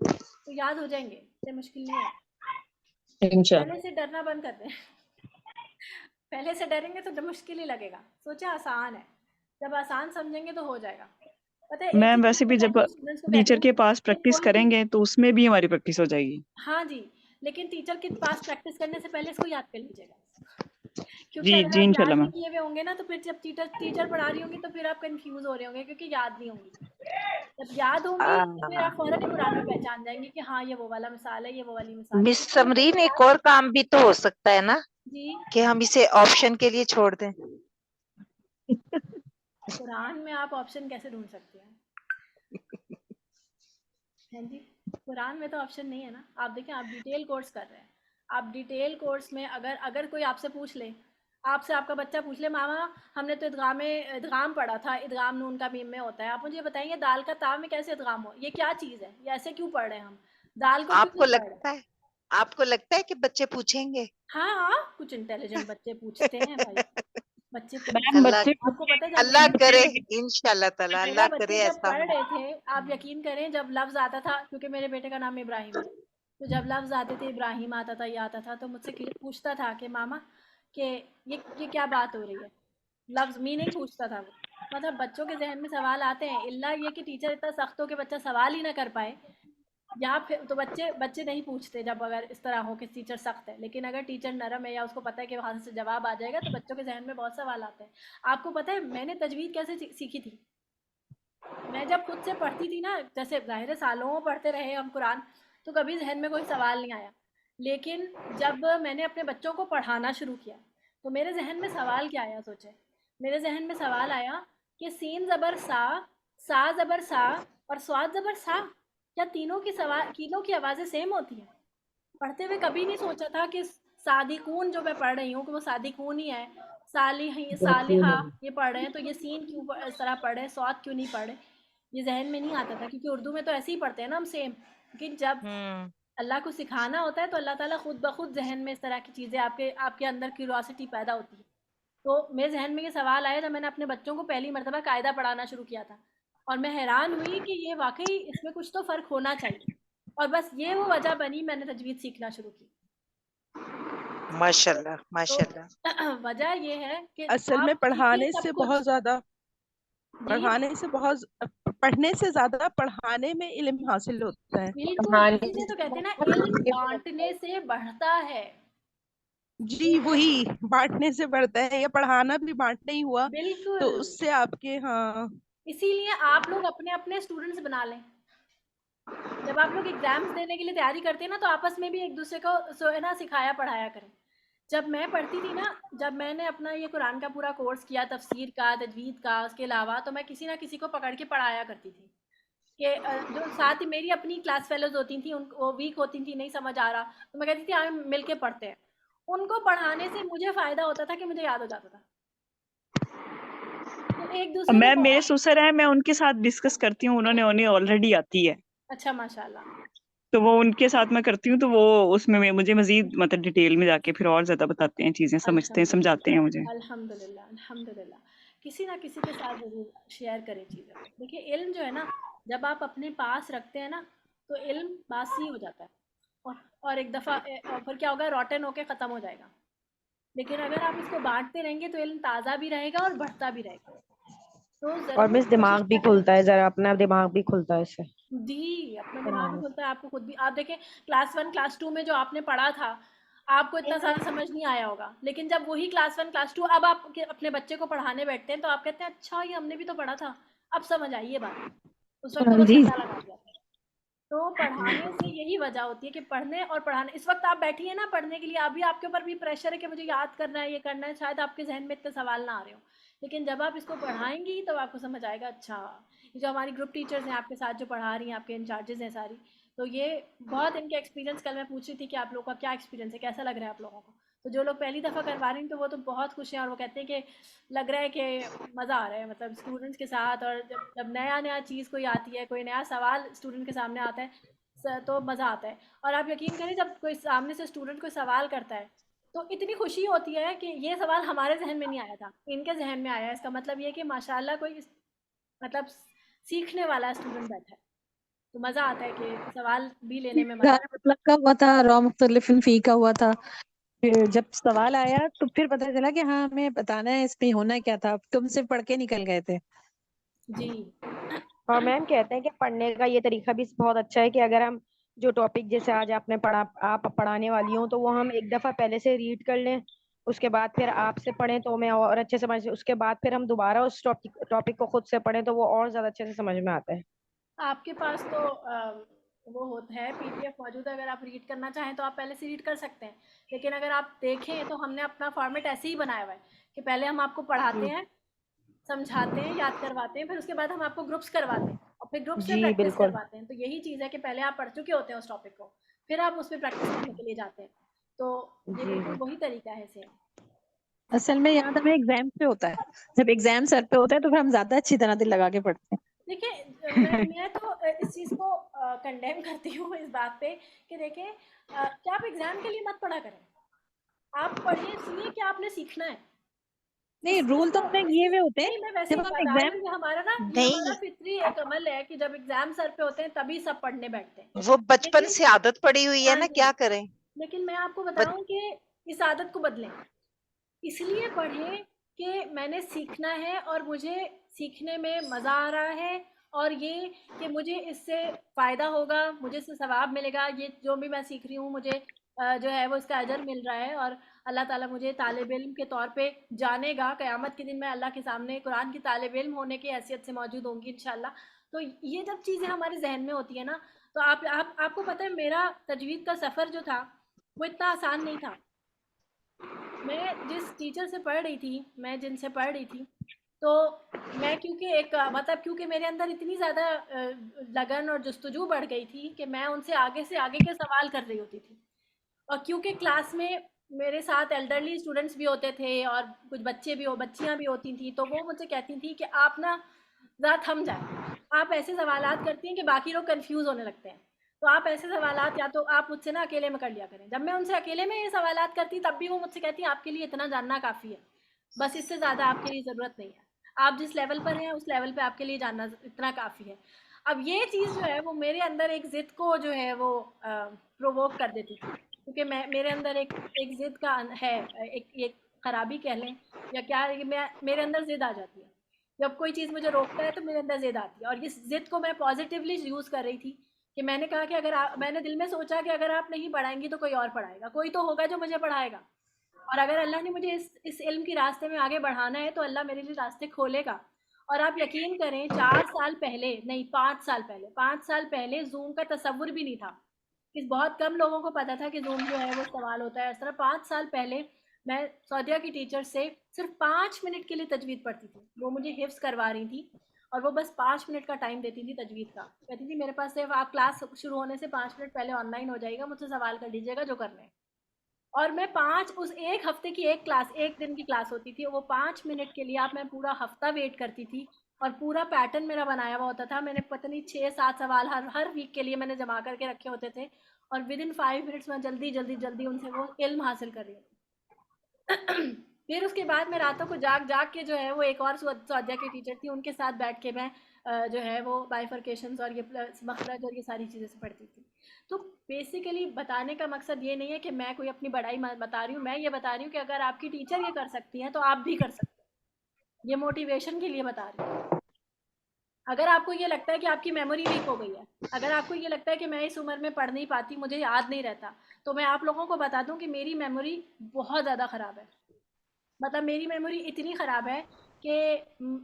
तो याद हो जाएंगे, इतने मुश्किल नहीं है। इंशाल्लाह। पहले से डरना बंद कर दें। पहले से डरेंगे तो मुश्किल ही लगेगा, सोचा आसान है, जब आसान समझेंगे तो हो जाएगा। पता है एक मैम चीज वैसे भी मैं जब अपने स्टूडेंट्स को कहती टीचर हूँ के पास कि प्रैक्टिस कोई भी, करेंगे तो उसमें भी हमारी प्रैक्टिस हो जाएगी। हाँ जी, लेकिन टीचर के पास प्रैक्टिस करने से पहले इसको याद कर लीजिएगा, क्योंकि जी अगर जी आप याद इंशाल्लाह नहीं मैम। किए हुए होंगे ना तो फिर जब टीचर पढ़ा रही होंगी तो फिर आप कंफ्यूज हो रहे होंगे क्योंकि याद नहीं होंगी। जब याद होंगी तो फिर आप फौरन ही कुरान में पहचान जाएंगे कि हाँ ये वो वाला मिसाल है, ये वो वाली मिसाल है। मिस लेकिन अगर समरीन एक याद, और काम भी तो हो सकता है ना जी कि हम इसे ऑप्शन के लिए छोड़ दें। कुरान में आप ऑप्शन कैसे ढूंढ सकते हैं? हाँ जी, कुरान में तो ऑप्शन नहीं है ना। आप देखें, आप डिटेल कोर्स कर रहे हैं, आप डिटेल कोर्स में अगर कोई आपसे पूछ ले, आपसे आपका बच्चा पूछ ले, मामा हमने तो इदगाम पढ़ा था, इदगाम नून का मीम में होता है, आप मुझे बताएंगे दाल का ता में कैसे इदगाम हो, ये क्या चीज़ है, ये ऐसे क्यों पढ़ रहे हैं हम, दाल को क्यों नहीं पढ़ रहे? आपको लगता है कि बच्चे पूछेंगे? हाँ हाँ, कुछ इंटेलिजेंट बच्चे पूछते हैं भाई, बच्चे मैम अल्लाह बच्चे आपको पता है जब अल्लाह करे, पूछेंगे। इंशाल्लाह ताला मेरा अल्लाह बच्चे करे जब ऐसा पढ़ हो। रहे थे, आप यकीन करें, जब लफ्ज़ आता था, क्योंकि मेरे बेटे का नाम इब्राहिम है, तो जब लफ्ज़ आते थे, इब्राहिम आता था, ये आता था, तो मुझसे पूछता था कि मामा कि ये क्या बात हो रही है, लफ्ज़ मीनिंग पूछता था वो। मतलब बच्चों के जहन में सवाल आते हैं, इल्ला ये कि टीचर इतना सख्त हो कि बच्चा सवाल ही ना कर पाए, या फिर तो बच्चे नहीं पूछते जब अगर इस तरह हो कि टीचर सख्त है। लेकिन अगर टीचर नरम है या उसको पता है कि वहाँ से जवाब आ जाएगा, तो बच्चों के जहन में बहुत सवाल आते हैं। आपको पता है मैंने तजवीद कैसे सीखी थी? मैं जब खुद से पढ़ती थी ना, जैसे ज़ाहिर है सालों पढ़ते रहे हम कुरान, तो कभी जहन में कोई सवाल नहीं आया। लेकिन जब मैंने अपने बच्चों को पढ़ाना शुरू किया, तो मेरे जहन में सवाल क्या आया, सोचे, मेरे जहन में सवाल आया कि सीन ज़बर सा ज़बर सा और स्वाद ज़बर सा, क्या तीनों की आवाज़ें सेम होती हैं? पढ़ते हुए कभी नहीं सोचा था कि सादिकून जो मैं पढ़ रही हूँ कि वो सादिकून ही है, सालिहा ये पढ़ रहे हैं, तो ये सीन क्यों इस तरह पढ़ रहे हैं, स्वाद क्यों नहीं पढ़ रहे, ये जहन में नहीं आता था, क्योंकि उर्दू में तो ऐसे ही पढ़ते हैं ना हम सेम। लेकिन जब अल्लाह को सिखाना होता है तो अल्लाह ताला खुद ब खुद जहन में इस तरह की चीज़ें आपके अंदर क्यूरियोसिटी पैदा होती है। तो मेरे जहन में ये सवाल आया जब मैंने अपने बच्चों को पहली मरतबा कायदा पढ़ाना शुरू किया था, और मैं हैरान हुई कि ये वाकई इसमें कुछ तो फ़र्क होना चाहिए, और बस ये वो वजह बनी मैंने तजवीद सीखना शुरू की। माशाल्लाह तो माशाल्लाह। वजह ये है कि असल में आप सीखें पढ़ाने सब से कुछ। बहुत ज्यादा जी पढ़ाने से बहुत पढ़ने से ज्यादा पढ़ाने में इल्म हासिल होता है। बिल्कुल, इसीलिए तो कहते हैं ना, इल्म बांटने से बढ़ता है। जी वही, बांटने से बढ़ता है, या पढ़ाना भी बांटना ही हुआ, तो बिल्कुल, उससे आपके हाँ इसीलिए आप लोग अपने अपने स्टूडेंट्स बना लें। जब आप लोग एग्जाम्स देने के लिए तैयारी करते हैं ना, तो आपस में भी एक दूसरे को है ना सिखाया पढ़ाया करें। जब मैं पढ़ती थी ना, जब मैंने अपना ये कुरान का पूरा कोर्स किया, तफसीर का, तजवीद का, उसके अलावा तो मैं किसी ना किसी को पकड़ के पढ़ाया करती थी कि जो साथ ही मेरी अपनी क्लास फेलोज होती थी, वो वीक होती थी, नहीं समझ आ रहा, तो मैं कहती थी आए मिल के पढ़ते हैं। उनको पढ़ाने से मुझे फ़ायदा होता था कि मुझे याद हो जाता था। एक दूसरे को मेरे पढ़ा। ससुर हैं, मैं उनके साथ डिस्कस करती हूँ, उन्हें ऑलरेडी आती है, अच्छा माशाल्लाह। तो वो उनके साथ मैं करती हूँ, तो वो उसमें मुझे मजीद मतलब डिटेल में जाके फिर और ज्यादा बताते हैं, चीजें समझते हैं, समझाते हैं मुझे। अल्हम्दुलिल्लाह अल्हम्दुलिल्लाह। किसी ना किसी के साथ ज़रूर शेयर करें चीज़ें को। देखिए इल्म जो है ना, जब आप अपने पास रखते हैं ना, तो इल्म बासी हो जाता है और एक दफ़ा और फिर क्या होगा, रॉटन होके ख़त्म हो जाएगा। लेकिन अगर आप इसको बांटते रहेंगे तो इल्म ताज़ा भी रहेगा और बढ़ता भी रहेगा। तो और ज़रूर मिस कोशिश दिमाग भी करें। खुलता है, जरा अपना दिमाग भी खुलता है इससे जी, अपना दिमाग भी पढ़ाने से। खुलता है, आपको खुद भी आप देखें क्लास 1 क्लास 2 में जो आपने पढ़ा था, आपको इतना सारा समझ नहीं आया होगा। लेकिन जब वही क्लास 1 क्लास 2 अब आप के अपने बच्चे को पढ़ाने बैठते हैं, तो आप कहते हैं अच्छा ये हमने भी तो पढ़ा था, अब समझ आई ये बात। उस वक़्त तो हाँ बस जी। रट्टा लगा दिया था। तो पढ़ाने से यही वजह होती है कि पढ़ने और पढ़ाने, इस वक़्त आप बैठी हैं ना पढ़ने के लिए, अभी आपके ऊपर भी प्रेशर है कि मुझे याद करना है, ये करना है, शायद आपके ज़हन में इतने सवाल ना आ रहे हों। लेकिन जब आप इसको पढ़ाएँगी तब आपको समझ आएगा अच्छा, ये जो हमारी ग्रुप टीचर्स हैं आपके साथ जो पढ़ा रही हैं, आपके इंचार्जेज़ हैं सारी, तो ये बहुत इनके एक्सपीरियंस, कल मैं पूछ रही थी कि आप लोगों का क्या एक्सपीरियंस है, कैसा लग रहा है आप लोगों को? तो जो लोग पहली दफ़ा करवा रही हैं तो वो तो बहुत खुश हैं और वो कहते हैं कि लग रहा है कि मज़ा आ रहा है, मतलब स्टूडेंट्स के साथ। और जब जब नया-नया चीज़ कोई आती है, कोई नया सवाल स्टूडेंट के सामने आता है, तो मज़ा आता है। और आप यकीन करें जब कोई सामने से स्टूडेंट कोई सवाल करता है, तो इतनी खुशी होती है कि ये सवाल हमारे ज़हन में नहीं आया था, इनके ज़हन में आया है। इसका मतलब ये है कि माशाल्लाह कोई मतलब सीखने वाला स्टूडेंट बैठा है। तो मज़ा आता है कि सवाल भी लेने में मज़ा इज़हार मतलब का हुआ था, रॉ मुख्तलिफिन फ़ी का हुआ था। फिर जब सवाल आया तो फिर पता चला कि हाँ, हमें बताना है इसमें होना क्या था। तुम सिर्फ़ पढ़ के निकल गए थे। जी। और मैम कहते हैं कि पढ़ने का ये तरीका भी बहुत अच्छा है कि अगर हम जो टॉपिक जैसे आज आपने पढ़ा, आप पढ़ाने वाली हो, तो वो हम एक दफा पहले से रीड कर लें, उसके बाद फिर आपसे पढ़ें तो मैं और अच्छे से समझ, उसके बाद फिर हम दोबारा उस टॉपिक को खुद से पढ़ें तो वो और ज्यादा अच्छे से समझ में आता है। आपके पास तो वो होता है पीडीएफ मौजूद है, अगर आप रीड करना चाहें तो आप पहले से रीड कर सकते हैं। लेकिन अगर आप देखें तो हमने अपना फॉर्मेट ऐसे ही बनाया हुआ है कि पहले हम आपको पढ़ाते जी हैं, समझाते हैं, याद करवाते हैं, फिर उसके बाद हम आपको ग्रुप्स करवाते हैं और फिर ग्रुप्स में जी प्रैक्टिस बिल्कुल। करवाते हैं। तो यही चीज़ है कि पहले आप पढ़ चुके होते हैं उस टॉपिक को, फिर आप उस पे प्रैक्टिस करने के लिए जाते हैं। तो ये जी बिल्कुल जी। वही तरीका है सेम। असल में याद हमें एग्ज़ाम पे होता है। जब एग्ज़ाम सर पे होता है तो फिर हम ज़्यादा अच्छी तरह दिल लगा के पढ़ते देखिए हैं। मैं तो इस चीज़ को कंडेम करती हूँ इस बात पे कि देखें कि आप एग्ज़ाम के लिए मत पढ़ा करें। आप पढ़िए इसलिए कि आपने सीखना है। नहीं, रूल तो हमें इसी ये हुए होते हैं, नहीं, मैं वैसे जब ही हम बता रही एग्ज़ाम हूँ कि हमारा ना ये हमारा नहीं, फितरी एक अमल है कि जब एग्ज़ाम सर पे होते हैं तभी सब पढ़ने बैठते हैं। वो बचपन लेकिन से आदत पड़ी हुई है हाँ ना, जी, क्या करें। लेकिन मैं आपको बच, बताऊँ कि इस आदत को बदलें। इसलिए पढ़ें कि मैंने सीखना है और मुझे सीखने में मज़ा आ रहा है, और ये कि मुझे इससे फ़ायदा होगा, मुझे इससे सवाब मिलेगा, ये जो भी मैं सीख रही हूँ मुझे जो है वो इसका अजर मिल रहा है, और अल्लाह ताला मुझे तालिब इल्म के तौर पे जानेगा। क़यामत के दिन मैं अल्लाह के सामने कुरान की तालिब इल्म होने की हैसियत से मौजूद होंगी इंशाअल्लाह। तो ये जब चीज़ें हमारे ज़हन में होती है ना, तो आपको पता है मेरा तजवीद का सफ़र जो था वो इतना आसान नहीं था। मैं जिस टीचर से पढ़ रही थी, मैं जिनसे पढ़ रही थी, तो मैं क्योंकि मतलब क्योंकि मेरे अंदर इतनी ज़्यादा लगन और जस्तजू बढ़ गई थी कि मैं उनसे आगे के सवाल कर रही होती थी। और क्योंकि क्लास में मेरे साथ एल्डरली स्टूडेंट्स भी होते थे और कुछ बच्चियाँ भी होती थी, तो वो मुझसे कहती थी कि आप ना ज़रा थम जाएँ। आप ऐसे सवालात करती हैं कि बाकी लोग कन्फ्यूज़ होने लगते हैं। तो आप ऐसे सवालात या तो आप मुझसे ना अकेले में कर लिया करें। जब मैं उनसे अकेले में ये सवालात करती तब भी वो मुझसे कहती हैं आपके लिए इतना जानना काफ़ी है। बस इससे ज़्यादा आपके लिए ज़रूरत नहीं है। आप जिस लेवल पर हैं उस लेवल पे आपके लिए जानना इतना काफ़ी है। अब ये चीज़ जो है वो मेरे अंदर एक ज़िद को जो है वो प्रोवोक कर देती थी। क्योंकि मैं मेरे अंदर एक ज़िद का है, एक खराबी कह लें या क्या है कि मैं मेरे अंदर ज़िद आ जाती है। जब कोई चीज़ मुझे रोकता है तो मेरे अंदर ज़िद आती है, और इस ज़िद को मैं पॉज़िटिवली यूज़ कर रही थी कि मैंने कहा कि अगर मैंने दिल में सोचा कि अगर आप नहीं पढ़ाएँगी तो कोई और पढ़ाएगा, कोई तो होगा जो मुझे पढ़ाएगा। और अगर अल्लाह ने मुझे इस इल्म के रास्ते में आगे बढ़ाना है तो अल्लाह मेरे लिए रास्ते खोलेगा। और आप यकीन करें 4 साल पहले नहीं 5 साल पहले ज़ूम का तसव्वुर भी नहीं था। कि बहुत कम लोगों को पता था कि ज़ूम जो है वो इस्तेमाल होता है इस तरह। 5 साल पहले मैं सऊदीया की टीचर से सिर्फ 5 मिनट के लिए तजवीद पढ़ती थी। वो मुझे हिफ्ज़ करवा रही थी और वो बस 5 मिनट का टाइम देती थी तजवीद का। कहती थी मेरे पास सिर्फ आप क्लास शुरू होने से 5 मिनट पहले ऑनलाइन हो जाइएगा, मुझसे सवाल कर लीजिएगा जो करने हैं। और मैं 5 उस एक हफ्ते की एक क्लास, एक दिन की क्लास होती थी, वो 5 मिनट के लिए आप मैं पूरा हफ्ता वेट करती थी और पूरा पैटर्न मेरा बनाया हुआ होता था। मैंने पता नहीं 6-7 सवाल हर वीक के लिए मैंने जमा करके रखे होते थे और विद इन 5 मिनट्स में जल्दी जल्दी जल्दी उनसे वो इल्म हासिल कर रही हूँ। फिर उसके बाद मैं रातों को जाग जाग के जो है वो एक और स्वाध्याय की टीचर थी, उनके साथ बैठ के मैं जो है वो बाइफर्केशंस और ये मखरज और ये सारी चीज़ें से पढ़ती थी। तो बेसिकली बताने का मकसद ये नहीं है कि मैं कोई अपनी बड़ाई बता रही हूँ, मैं ये बता रही हूँ कि अगर आपकी टीचर ये कर सकती हैं तो आप भी कर सकते हैं। ये मोटिवेशन के लिए बता रही हूँ। अगर आपको ये लगता है कि आपकी मेमोरी वीक हो गई है, अगर आपको ये लगता है कि मैं इस उम्र में पढ़ नहीं पाती, मुझे याद नहीं रहता, तो मैं आप लोगों को बता दूं कि मेरी मेमोरी बहुत ज़्यादा ख़राब है। मतलब मेरी मेमोरी इतनी ख़राब है कि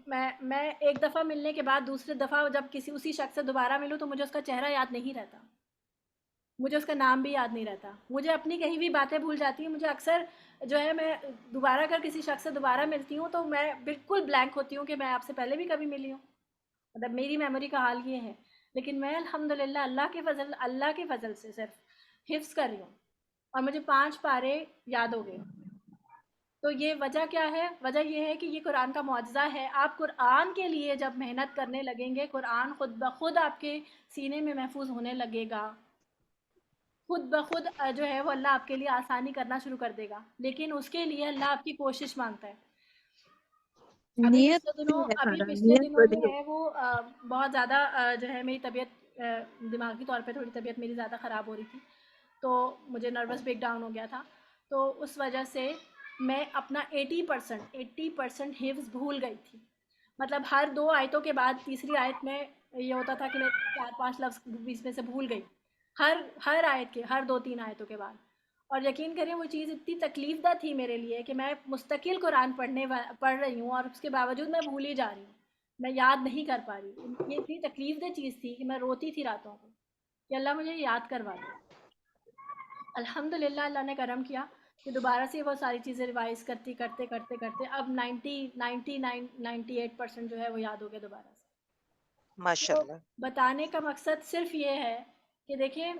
मैं एक दफ़ा मिलने के बाद दूसरी दफ़ा जब किसी उसी शख्स से दोबारा मिलूँ तो मुझे उसका चेहरा याद नहीं रहता, मुझे उसका नाम भी याद नहीं रहता, मुझे अपनी कही हुई बातें भूल जाती हैं। मुझे अक्सर जो है मैं दोबारा अगर किसी शख्स से दोबारा मिलती हूँ तो मैं बिल्कुल ब्लैंक होती हूँ कि मैं आपसे पहले भी कभी मिली हूँ। मतलब मेरी मेमोरी का हाल ये है। लेकिन मैं अल्हम्दुलिल्लाह अल्लाह के फ़ज़ल से सिर्फ हिफ्ज़ कर रही हूँ और मुझे 5 पारे याद हो गए। तो ये वजह क्या है? वजह ये है कि ये कुरान का मुआजिज़ा है। आप कुरान के लिए जब मेहनत करने लगेंगे, कुरान खुद ब खुद आपके सीने में महफूज होने लगेगा। खुद ब खुद जो है वो अल्लाह आपके लिए आसानी करना शुरू कर देगा। लेकिन उसके लिए अल्लाह आपकी कोशिश मांगता है। नियत पे है अभी सारा, पिछले नियत दिनों बड़ी जो है वो बहुत ज़्यादा जो है मेरी तबीयत दिमागी तौर पे थोड़ी तबीयत मेरी ज़्यादा ख़राब हो रही थी, तो मुझे नर्वस ब्रेकडाउन हो गया था। तो उस वजह से मैं अपना 80% हिफ्ज़ भूल गई थी। मतलब हर 2 आयतों के बाद तीसरी आयत में ये होता था कि मैं 4-5 लफ्ज़ बीच में से भूल गई। हर आयत के हर 2-3 आयतों के बाद। और यकीन करें वो चीज़ इतनी तकलीफ़दा थी मेरे लिए कि मैं मुस्तकिल कुरान पढ़ रही हूँ और उसके बावजूद मैं भूल ही जा रही हूँ, मैं याद नहीं कर पा रही हूँ। ये इतनी तकलीफ़दह चीज़ थी कि मैं रोती थी रातों को कि अल्लाह मुझे याद करवा दे। अल्हम्दुलिल्लाह अल्लाह ने करम किया कि दोबारा से वो सारी चीज़ें रिवाइज़ करते करते अब 98% जो है वो याद हो गया दोबारा से। तो माशाल्लाह। बताने का मकसद सिर्फ ये है कि देखिए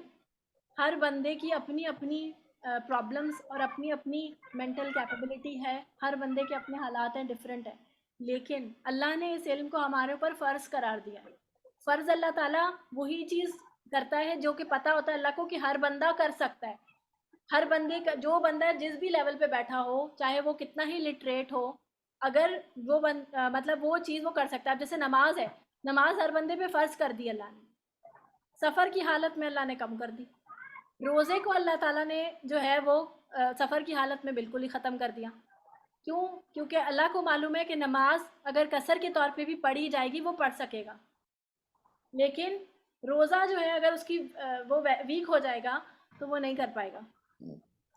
हर बंदे की अपनी अपनी प्रॉब्लम्स और अपनी अपनी मेंटल कैपेबिलिटी है, हर बंदे के अपने हालात हैं, डिफरेंट है। लेकिन अल्लाह ने इस इल्म को हमारे ऊपर फ़र्ज़ करार दिया है। फ़र्ज़ अल्लाह ताला वही चीज़ करता है जो कि पता होता है अल्लाह को कि हर बंदा कर सकता है। हर बंदे का जो बंदा जिस भी लेवल पे बैठा हो, चाहे वो कितना ही लिटरेट हो, अगर वो मतलब वो चीज़ वो कर सकता है। अब जैसे नमाज है, नमाज हर बंदे पे फ़र्ज़ कर दी अल्लाह ने, सफ़र की हालत में अल्लाह ने कम कर दी। रोज़े को अल्लाह ताला ने जो है वो सफ़र की हालत में बिल्कुल ही ख़त्म कर दिया। क्यों? क्योंकि अल्लाह को मालूम है कि नमाज अगर कसर के तौर पे भी पढ़ी जाएगी वो पढ़ सकेगा, लेकिन रोज़ा जो है अगर उसकी वो वीक हो जाएगा तो वो नहीं कर पाएगा।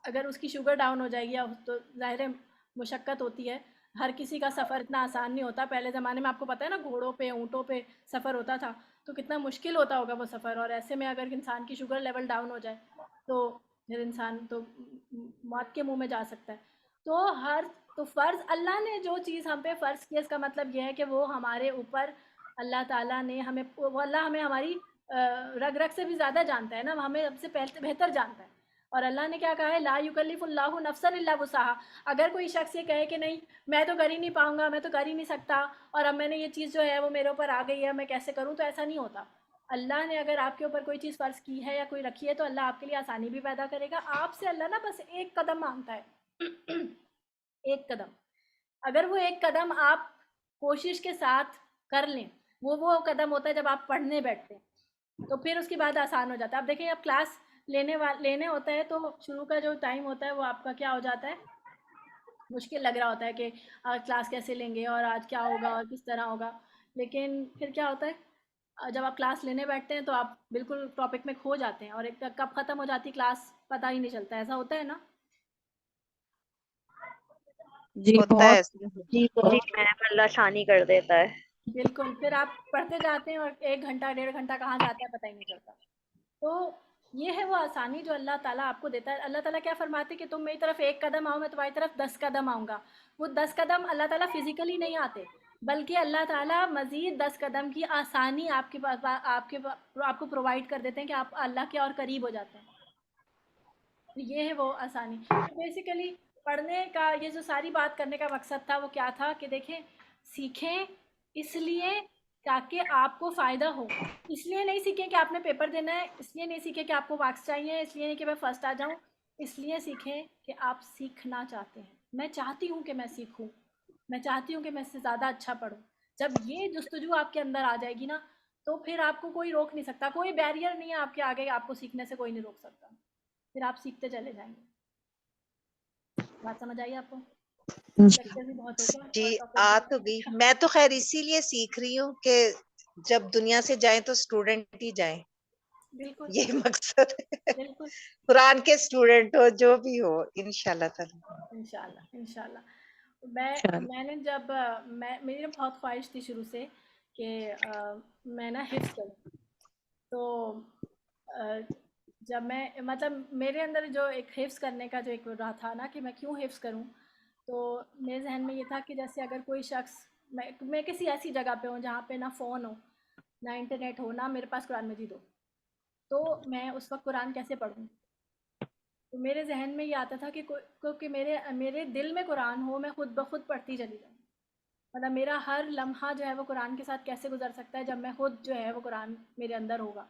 अगर उसकी शुगर डाउन हो जाएगी या तो ज़ाहिर है मुशक्क़त होती है। हर किसी का सफ़र इतना आसान नहीं होता। पहले ज़माने में आपको पता है ना, घोड़ों पे ऊँटों पे सफ़र होता था, तो कितना मुश्किल होता होगा वो सफ़र। और ऐसे में अगर इंसान की शुगर लेवल डाउन हो जाए तो फिर इंसान तो मौत के मुंह में जा सकता है। तो फ़र्ज़ अल्लाह ने जो चीज़ हम पे फ़र्ज़ की है, इसका मतलब ये है कि वो हमारे ऊपर अल्लाह ताला ने हमें वो अल्लाह हमें हमारी रग रग से भी ज़्यादा जानता है ना, हमें सबसे बेहतर जानता है। और अल्लाह ने क्या कहा है, ला युकल्लिफुल्लाहु नफ्सन इल्ला वुसअहा। अगर कोई शख्स ये कहे कि नहीं मैं तो कर ही नहीं पाऊंगा, मैं तो कर ही नहीं सकता, और अब मैंने ये चीज़ जो है वो मेरे ऊपर आ गई है, मैं कैसे करूँ, तो ऐसा नहीं होता। अल्लाह ने अगर आपके ऊपर कोई चीज़ फ़र्ज़ की है या कोई रखी है तो अल्लाह आपके लिए आसानी भी पैदा करेगा। आपसे अल्लाह ना बस एक कदम मांगता है। एक कदम, अगर वो एक कदम आप कोशिश के साथ कर लें, वो कदम होता है जब आप पढ़ने बैठते हैं, तो फिर उसके बाद आसान हो जाता है। अब देखिए अब क्लास लेने होता है तो शुरू का जो टाइम होता है वो आपका क्या हो जाता है, मुश्किल लग रहा होता है कि आज क्लास कैसे लेंगे और आज क्या होगा और किस तरह होगा। लेकिन फिर क्या होता है, जब आप क्लास लेने बैठते हैं तो आप बिल्कुल टॉपिक में खो जाते हैं और एक कब ख़त्म हो जाती क्लास पता ही नहीं चलता। ऐसा होता है ना? जी होता है बहुत। ऐसे। जी मैम अल्लाह आसानी कर देता है। बिल्कुल, फिर आप पढ़ते जाते हैं और 1 घंटा 1.5 घंटा कहाँ जाता है पता ही नहीं चलता। तो ये है वो आसानी जो अल्लाह ताला आपको देता है। अल्लाह ताला क्या फरमाते हैं कि तुम मेरी तरफ 1 कदम आओ, मैं तुम्हारी तरफ 10 कदम आऊँगा। वो 10 कदम अल्लाह ताला फ़िज़िकली नहीं आते, बल्कि अल्लाह ताला मज़ीद 10 कदम की आसानी आपके पास आपको प्रोवाइड कर देते हैं कि आप अल्लाह के और करीब हो जाते हैं। तो ये है वो आसानी। तो बेसिकली पढ़ने का ये जो सारी बात करने का मकसद था वो क्या था कि देखें, सीखें इसलिए ताकि आपको फ़ायदा हो। इसलिए नहीं सीखें कि आपने पेपर देना है, इसलिए नहीं सीखें कि आपको मार्क्स चाहिए, इसलिए नहीं कि मैं फ़र्स्ट आ जाऊँ, इसलिए सीखें कि आप सीखना चाहते हैं। मैं चाहती हूँ कि मैं सीखूँ, मैं चाहती हूँ कि मैं इससे ज़्यादा अच्छा पढूँ। जब ये जस्तजू आपके अंदर आ जाएगी ना, तो फिर आपको कोई रोक नहीं सकता, कोई बैरियर नहीं है आपके आगे, आपको सीखने से कोई नहीं रोक सकता। फिर आप सीखते चले जाएँगे। बात समझ आई आपको? लेक्चर भी बहुत हो गया जी और टॉपिक आ भी तो गई। मैं तो खैर इसीलिए सीख रही हूँ कि जब दुनिया से जाए तो स्टूडेंट ही जाए, बिल्कुल, ये मकसद है। बिल्कुल। कुरान के स्टूडेंट हो, जो भी हो, इंशाल्लाह ताला। इंशाल्लाह, इंशाल्लाह। चल मैंने जब मेरी बहुत ख्वाहिश थी शुरू से कि मैं ना हिफ्ज़ करूँ। तो अ, जब मैं मतलब मेरे अंदर जो एक हिफ्ज़ करने का जो एक रहा था ना कि मैं क्यों हिफ्ज़ करूँ, तो मेरे ज़हन में ये था कि जैसे अगर कोई शख़्स मैं किसी ऐसी जगह पे हूँ जहाँ पे ना फ़ोन हो, ना इंटरनेट हो, ना मेरे पास कुरान मजीद हो, तो मैं उस वक़्त कुरान कैसे पढ़ूँ? तो मेरे ज़हन में ये आता था कि क्योंकि मेरे मेरे दिल में कुरान हो, मैं खुद ब खुद पढ़ती चली जाऊँ। मतलब मेरा हर लम्हा जो है वो कुरान के साथ कैसे गुज़र सकता है जब मैं खुद जो है वो कुरान मेरे अंदर होगा।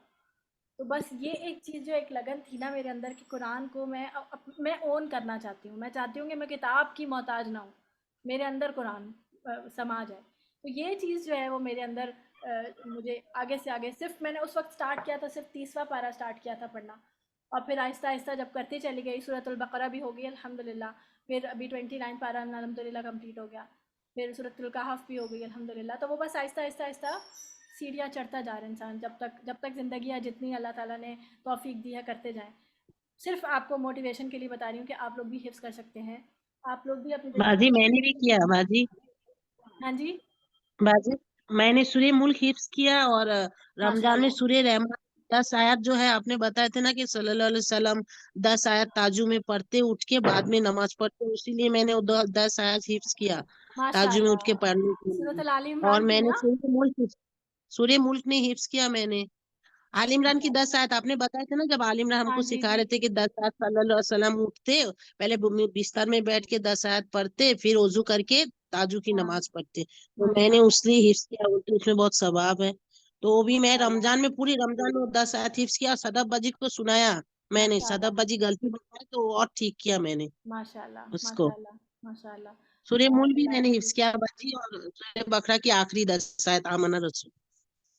तो बस ये एक चीज़ जो एक लगन थी ना मेरे अंदर कि कुरान को मैं ओन करना चाहती हूँ। मैं चाहती हूँ कि मैं किताब की मोहताज ना हूँ, मेरे अंदर कुरान समा जाए। तो ये चीज़ जो है वो मेरे अंदर मुझे आगे से आगे सिर्फ़ मैंने उस वक़्त स्टार्ट किया था, सिर्फ़ 30वां पारा स्टार्ट किया था पढ़ना, और फिर आहिस्ता-आहिस्ता जब करती चली गई, सूरतुल बक़रा भी हो गई अल्हम्दुलिल्लाह, फिर अभी 29 पारा अल्हम्दुलिल्लाह कंप्लीट हो गया, फिर सूरतुल कहफ़ भी हो गई अल्हम्दुलिल्लाह। तो वो बस आहिस्ता-आहिस्ता सीढ़ियाँ चढ़ता जा रहा है इंसान, जब तक ज़िंदगी है, जितनी अल्लाह ताला ने तौफ़ीक दी है करते जाएँ। सिर्फ़ आपको मोटिवेशन के लिए बता रही हूँ कि आप लोग भी हिफ्ज़ कर सकते हैं। आप लोग भी अपनी बाजी ज़िंदगी मैंने भी किया बाजी। हाँ जी, बाजी मैंने सूर्य मुल्क हिफ्स किया और रमजान में माशाअल्लाह। सूर्य रहमान 10 आयत जो है आपने बताए थे ना कि सल्लल्लाहु अलैहि वसल्लम 10 आयत ताजू में पढ़ते उठ के बाद में नमाज पढ़ते, इसीलिए मैंने वो 10 आयत हिफ्स किया ताजू में उठ के माशाअल्लाह। पढ़ने के लिए। सूरतुल आल और इमरान की मैंने ना? सूर्य मुल्क ने हिफ्स किया मैंने। आल इमरान की 10 आयत आपने बताए थे ना, जब आल इमरान हाँ हमको जी, सिखा जी। रहे थे कि 10 आयत सल्लल्लाहु अलैहि वसल्लम उठते, पहले बिस्तर में बैठ के 10 आयत पढ़ते, फिर वजू करके ताजू की हाँ, नमाज पढ़ते। तो मैंने माशाअल्लाह, उसलिए हिफ्स किया, बोलते उसमें बहुत सवाब है। तो वो भी मैं माशाअल्लाह, रमजान में पूरी रमजान में 10 आयत हिफ्स किया, सदफ बाजी को सुनाया मैंने। माशाअल्लाह, सदफ बाजी गलती बताया तो और ठीक किया मैंने माशाअल्लाह, उसको। माशाअल्लाह, माशाअल्लाह। सूर्य मूल भी बारकल्लाह मैंने हिफ्स फ़ीक। किया बाजी, और सूर्य बकरा की आखिरी 10 आयत आमना रसूल।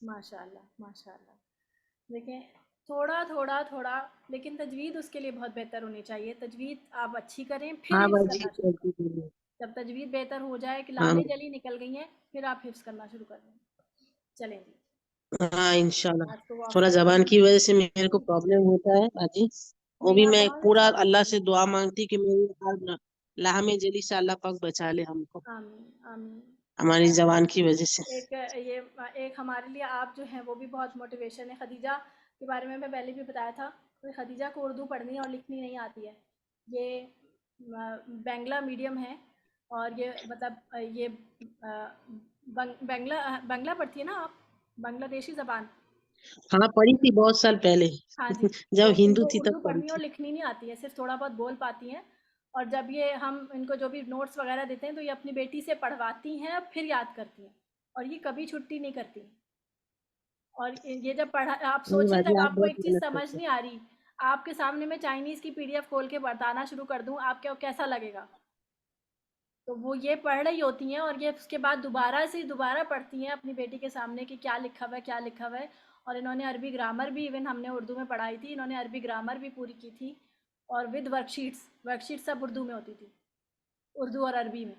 माशाअल्लाह, माशाअल्लाह। देखें, थोड़ा, थोड़ा, थोड़ा, लेकिन तजवीद उसके लिए बहुत बेहतर होनी चाहिए। तजवीद आप अच्छी करें, फिर हाँ हिफ्ज़ बाजी करना शुरू गलती करें। की है। जब तजवीद बेहतर हो जाए कि हाँ लाने जली निकल गई हैं, फिर आप हिफ्ज़ करना शुरू कर दें। चलें जी, हाँ इंशाल्लाह। आज को ऑफ थोड़ा करते जबान हैं। की वजह से मेरे को प्रॉब्लम होता है बाजी। वो नहीं, भी आप मैं बहुत पूरा अच्छा अल्लाह करते से हैं। दुआ मांगती कि मेरी हर लाहमे जली से अल्लाह पाक बचा ले हमको, आमीन, आमीन। हमारी जबान की वजह से। एक ये एक हमारे लिए आप जो हैं वो भी बहुत मोटिवेशन है। खदीजा के बारे में मैं पहले भी बताया था, तो खदीजा को उर्दू पढ़नी और लिखनी नहीं आती है। ये बांग्ला मीडियम है, और ये मतलब ये बांग्ला पढ़ती है ना आप? बांग्लादेशी ज़बान। हाँ पढ़ी थी बहुत साल पहले हाँ जी, जब तो हिंदू इनको थी तब उर्दू पढ़ी पढ़नी और थी। लिखनी नहीं आती है, सिर्फ़ थोड़ा बहुत बोल पाती हैं। और जब ये हम इनको जो भी नोट्स वगैरह देते हैं, तो ये अपनी बेटी से पढ़वाती हैं, फिर याद करती हैं, और ये कभी छुट्टी नहीं करती। और ये जब पढ़ा, आप नहीं सोचें बाजी जब आप आपको बहुत एक चीज़ मेहनत समझ करते नहीं आ रही, आपके सामने मैं चाइनीज़ की पीडीएफ खोल के बताना शुरू कर दूँ, आपको कैसा लगेगा? तो वो ये पढ़ रही होती हैं, और ये उसके बाद दोबारा पढ़ती हैं अपनी बेटी के सामने कि क्या लिखा हुआ है, क्या लिखा हुआ है। और इन्होंने अरबी ग्रामर भी, इवन हमने उर्दू में पढ़ाई थी, इन्होंने अरबी ग्रामर भी पूरी की थी, और विद वर्कशीट्स सब उर्दू में होती थी, उर्दू और अरबी में।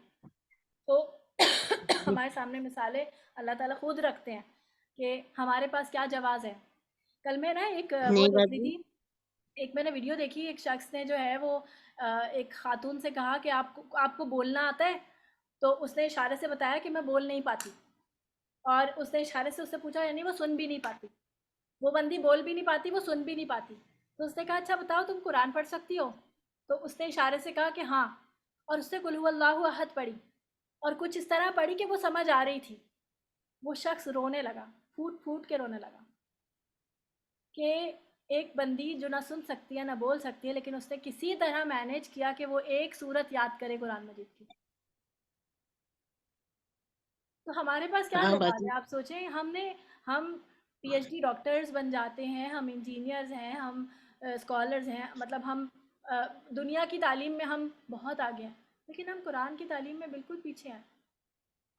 तो हैं। हमारे सामने मिसालें अल्लाह ताला खुद रखते हैं कि हमारे पास क्या जवाज़ है। कल मैं ना एक वो नहीं देख रही बाजी। थी, एक मैंने वीडियो देखी, एक शख्स ने जो है वो एक खातून से कहा कि आपको आपको बोलना आता है? तो उसने इशारे से बताया कि मैं बोल नहीं पाती, और उसने इशारे से उससे पूछा, यानी वो सुन भी नहीं पाती। वो बंदी बोल भी नहीं पाती, वो सुन भी नहीं पाती। तो उसने कहा, अच्छा बताओ तुम कुरान पढ़ सकती हो? तो उसने इशारे से कहा कि हाँ, और उसने कुल हुवल्लाहु अहद पढ़ी, और कुछ इस तरह पढ़ी कि वो समझ आ रही थी। वो शख्स रोने लगा, फूट फूट के रोने लगा कि एक बंदी जो ना सुन सकती है ना बोल सकती है, लेकिन उसने किसी तरह मैनेज किया कि वो एक सूरत याद करे कुरान मजीद की। तो हमारे पास क्या हाँ सवाल बाजी। है, आप सोचें। हम पीएचडी डॉक्टर्स बन जाते हैं, हम इंजीनियर्स हैं, हम स्कॉलर्स हैं, मतलब हम दुनिया की तालीम में हम बहुत आगे हैं, लेकिन हम कुरान की तालीम में बिल्कुल पीछे हैं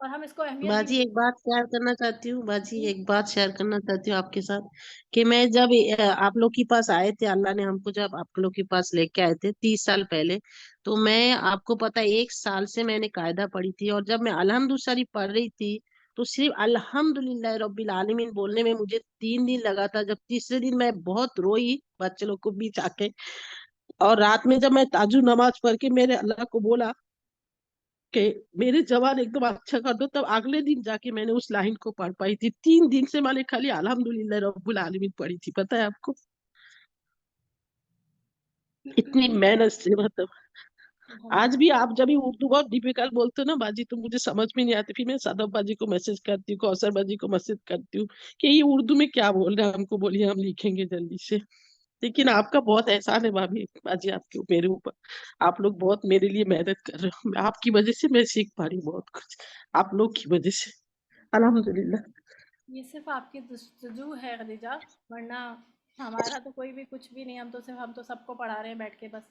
और हम इसको अहमियत भी बाजी नहीं एक बात शेयर करना चाहती हूँ, बाजी देते। एक बात शेयर करना चाहती हूँ आपके साथ कि मैं जब आप लोग के पास आए थे, अल्लाह ने हमको जब आप लोग के पास लेके आए थे 30 साल पहले, तो मैं आपको पता है 1 साल से मैंने कायदा पढ़ी थी, और जब मैं अल्हम्दुलिल्लाह शरीफ पढ़ रही थी तो सिर्फ अल्हम्दुलिल्लाह रब्बिल आलमीन बोलने में मुझे 3 दिन लगा था। जब तीसरे दिन मैं बहुत रोई बच्चे लोग को बीच आके, और रात में जब मैं ताजु नमाज पढ़ के मेरे अल्लाह को बोला कि मेरे जवान एकदम अच्छा कर दो, तब अगले दिन जाके मैंने उस लाइन को पढ़ पाई थी। 3 दिन से मैंने खाली अल्हम्दुलिल्लाह रब्बुल आलमीन पढ़ी थी, पता है आपको, इतनी मेहनत से। मतलब आज भी आप जब भी उर्दू बहुत डिफिकल्ट बोलते हो ना बाजी, तो मुझे समझ में नहीं आती, फिर मैं सदफ बाजी को मैसेज करती हूँ, कौसर बाजी को मैसेज करती हूँ कि ये उर्दू में क्या बोल रहे हैं, हमको बोलिए, हम लिखेंगे जल्दी से। लेकिन आपका बहुत एहसान है भाभी बाजी आपके मेरे ऊपर, आप लोग बहुत मेरे लिए मेहनत कर रहे हो, आपकी वजह से मैं सीख पा रही हूँ बहुत कुछ, आप लोग की वजह से, अल्हम्दुलिल्लाह। ये सिर्फ आपकी जुस्तजू है खदीजा, वरना हमारा तो कोई भी कुछ भी नहीं। हम तो सबको पढ़ा रहे हैं बैठ के बस।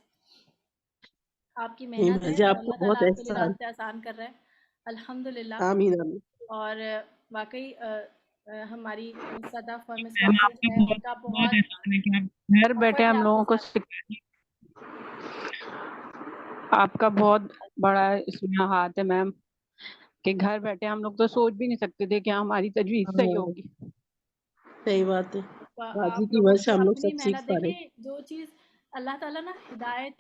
आपकी नहीं मेहनत है बाजी और आपको अल्लाह ताला बहुत आपके लिए एहसान। रास्ते आसान कर रहा है, अल्हम्दुलिल्लाह। आमीन आमीन। और वाकई हमारी सदफ और मिस मैम कासिर आपका है, बहुत उनका बहुत बहुत एहसान है कि आप घर बैठे वफ़द है हम आपके लोगों को साथ। आपका बहुत बड़ा इसमें हाथ है मैम, कि घर बैठे हम लोग तो सोच भी नहीं सकते थे कि हमारी तजवीज सही हाँ होगी। सही बात है, बाजी आप की लोगों वजह से की हम लोग अपनी सब सीख मेहनत पा रहे देखें। जो चीज़ अल्लाह ताला ना हिदायत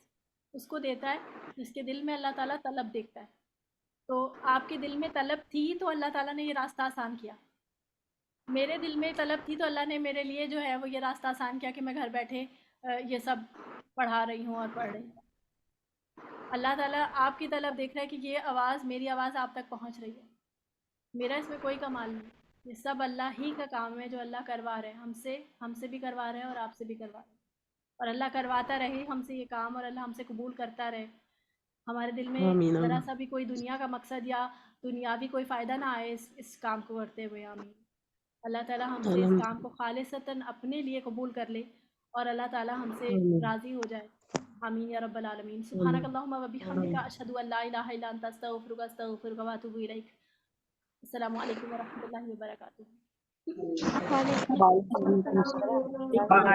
उसको देता है जिसके दिल में अल्लाह ताला तलब देखता है। तो आपके दिल में तलब थी तो अल्लाह ताला ने ये रास्ता आसान किया। मेरे दिल में तलब थी तो अल्लाह ने मेरे लिए जो है वो ये रास्ता आसान किया कि मैं घर बैठे ये सब पढ़ा रही हूँ और पढ़ रही हूँ। अल्लाह ताला आपकी तलब देख रहा है कि ये आवाज़, मेरी आवाज़ आप तक पहुँच रही है। मेरा इसमें कोई कमाल नहीं, ये सब अल्लाह ही का काम है जो अल्लाह करवा रहे हैं हमसे भी करवा रहे हैं और आपसे भी करवा रहे हैं। और अल्लाह करवाता रहे हमसे ये काम, और अल्लाह हमसे कबूल करता रहे। हमारे दिल हैं। में आमीन ज़रा आमीन। सा भी कोई दुनिया का मकसद या दुनियावी कोई फ़ायदा ना आए इस काम को करते हुए। आमीन। अल्लाह ताला हमसे इस काम को अल्हम्दुलिल्लाह। खालिसतन अपने लिए कबूल कर ले और अल्लाह ताला हमसे आमीन राज़ी हो जाए। आमीन या रब्बल आलमीन। आमीन सुब्हानकल्लाहुम्मा व बिहम्दिका आमीन। अशहदु अन ला इलाहा इल्ला अंता अस्तगफिरुका व अतूबु इलैक। अस्सलामु अलैकुम व रहमतुल्लाहि व बरकातुहू। वालेकुम वालेकुम अस्सलाम। सलाम।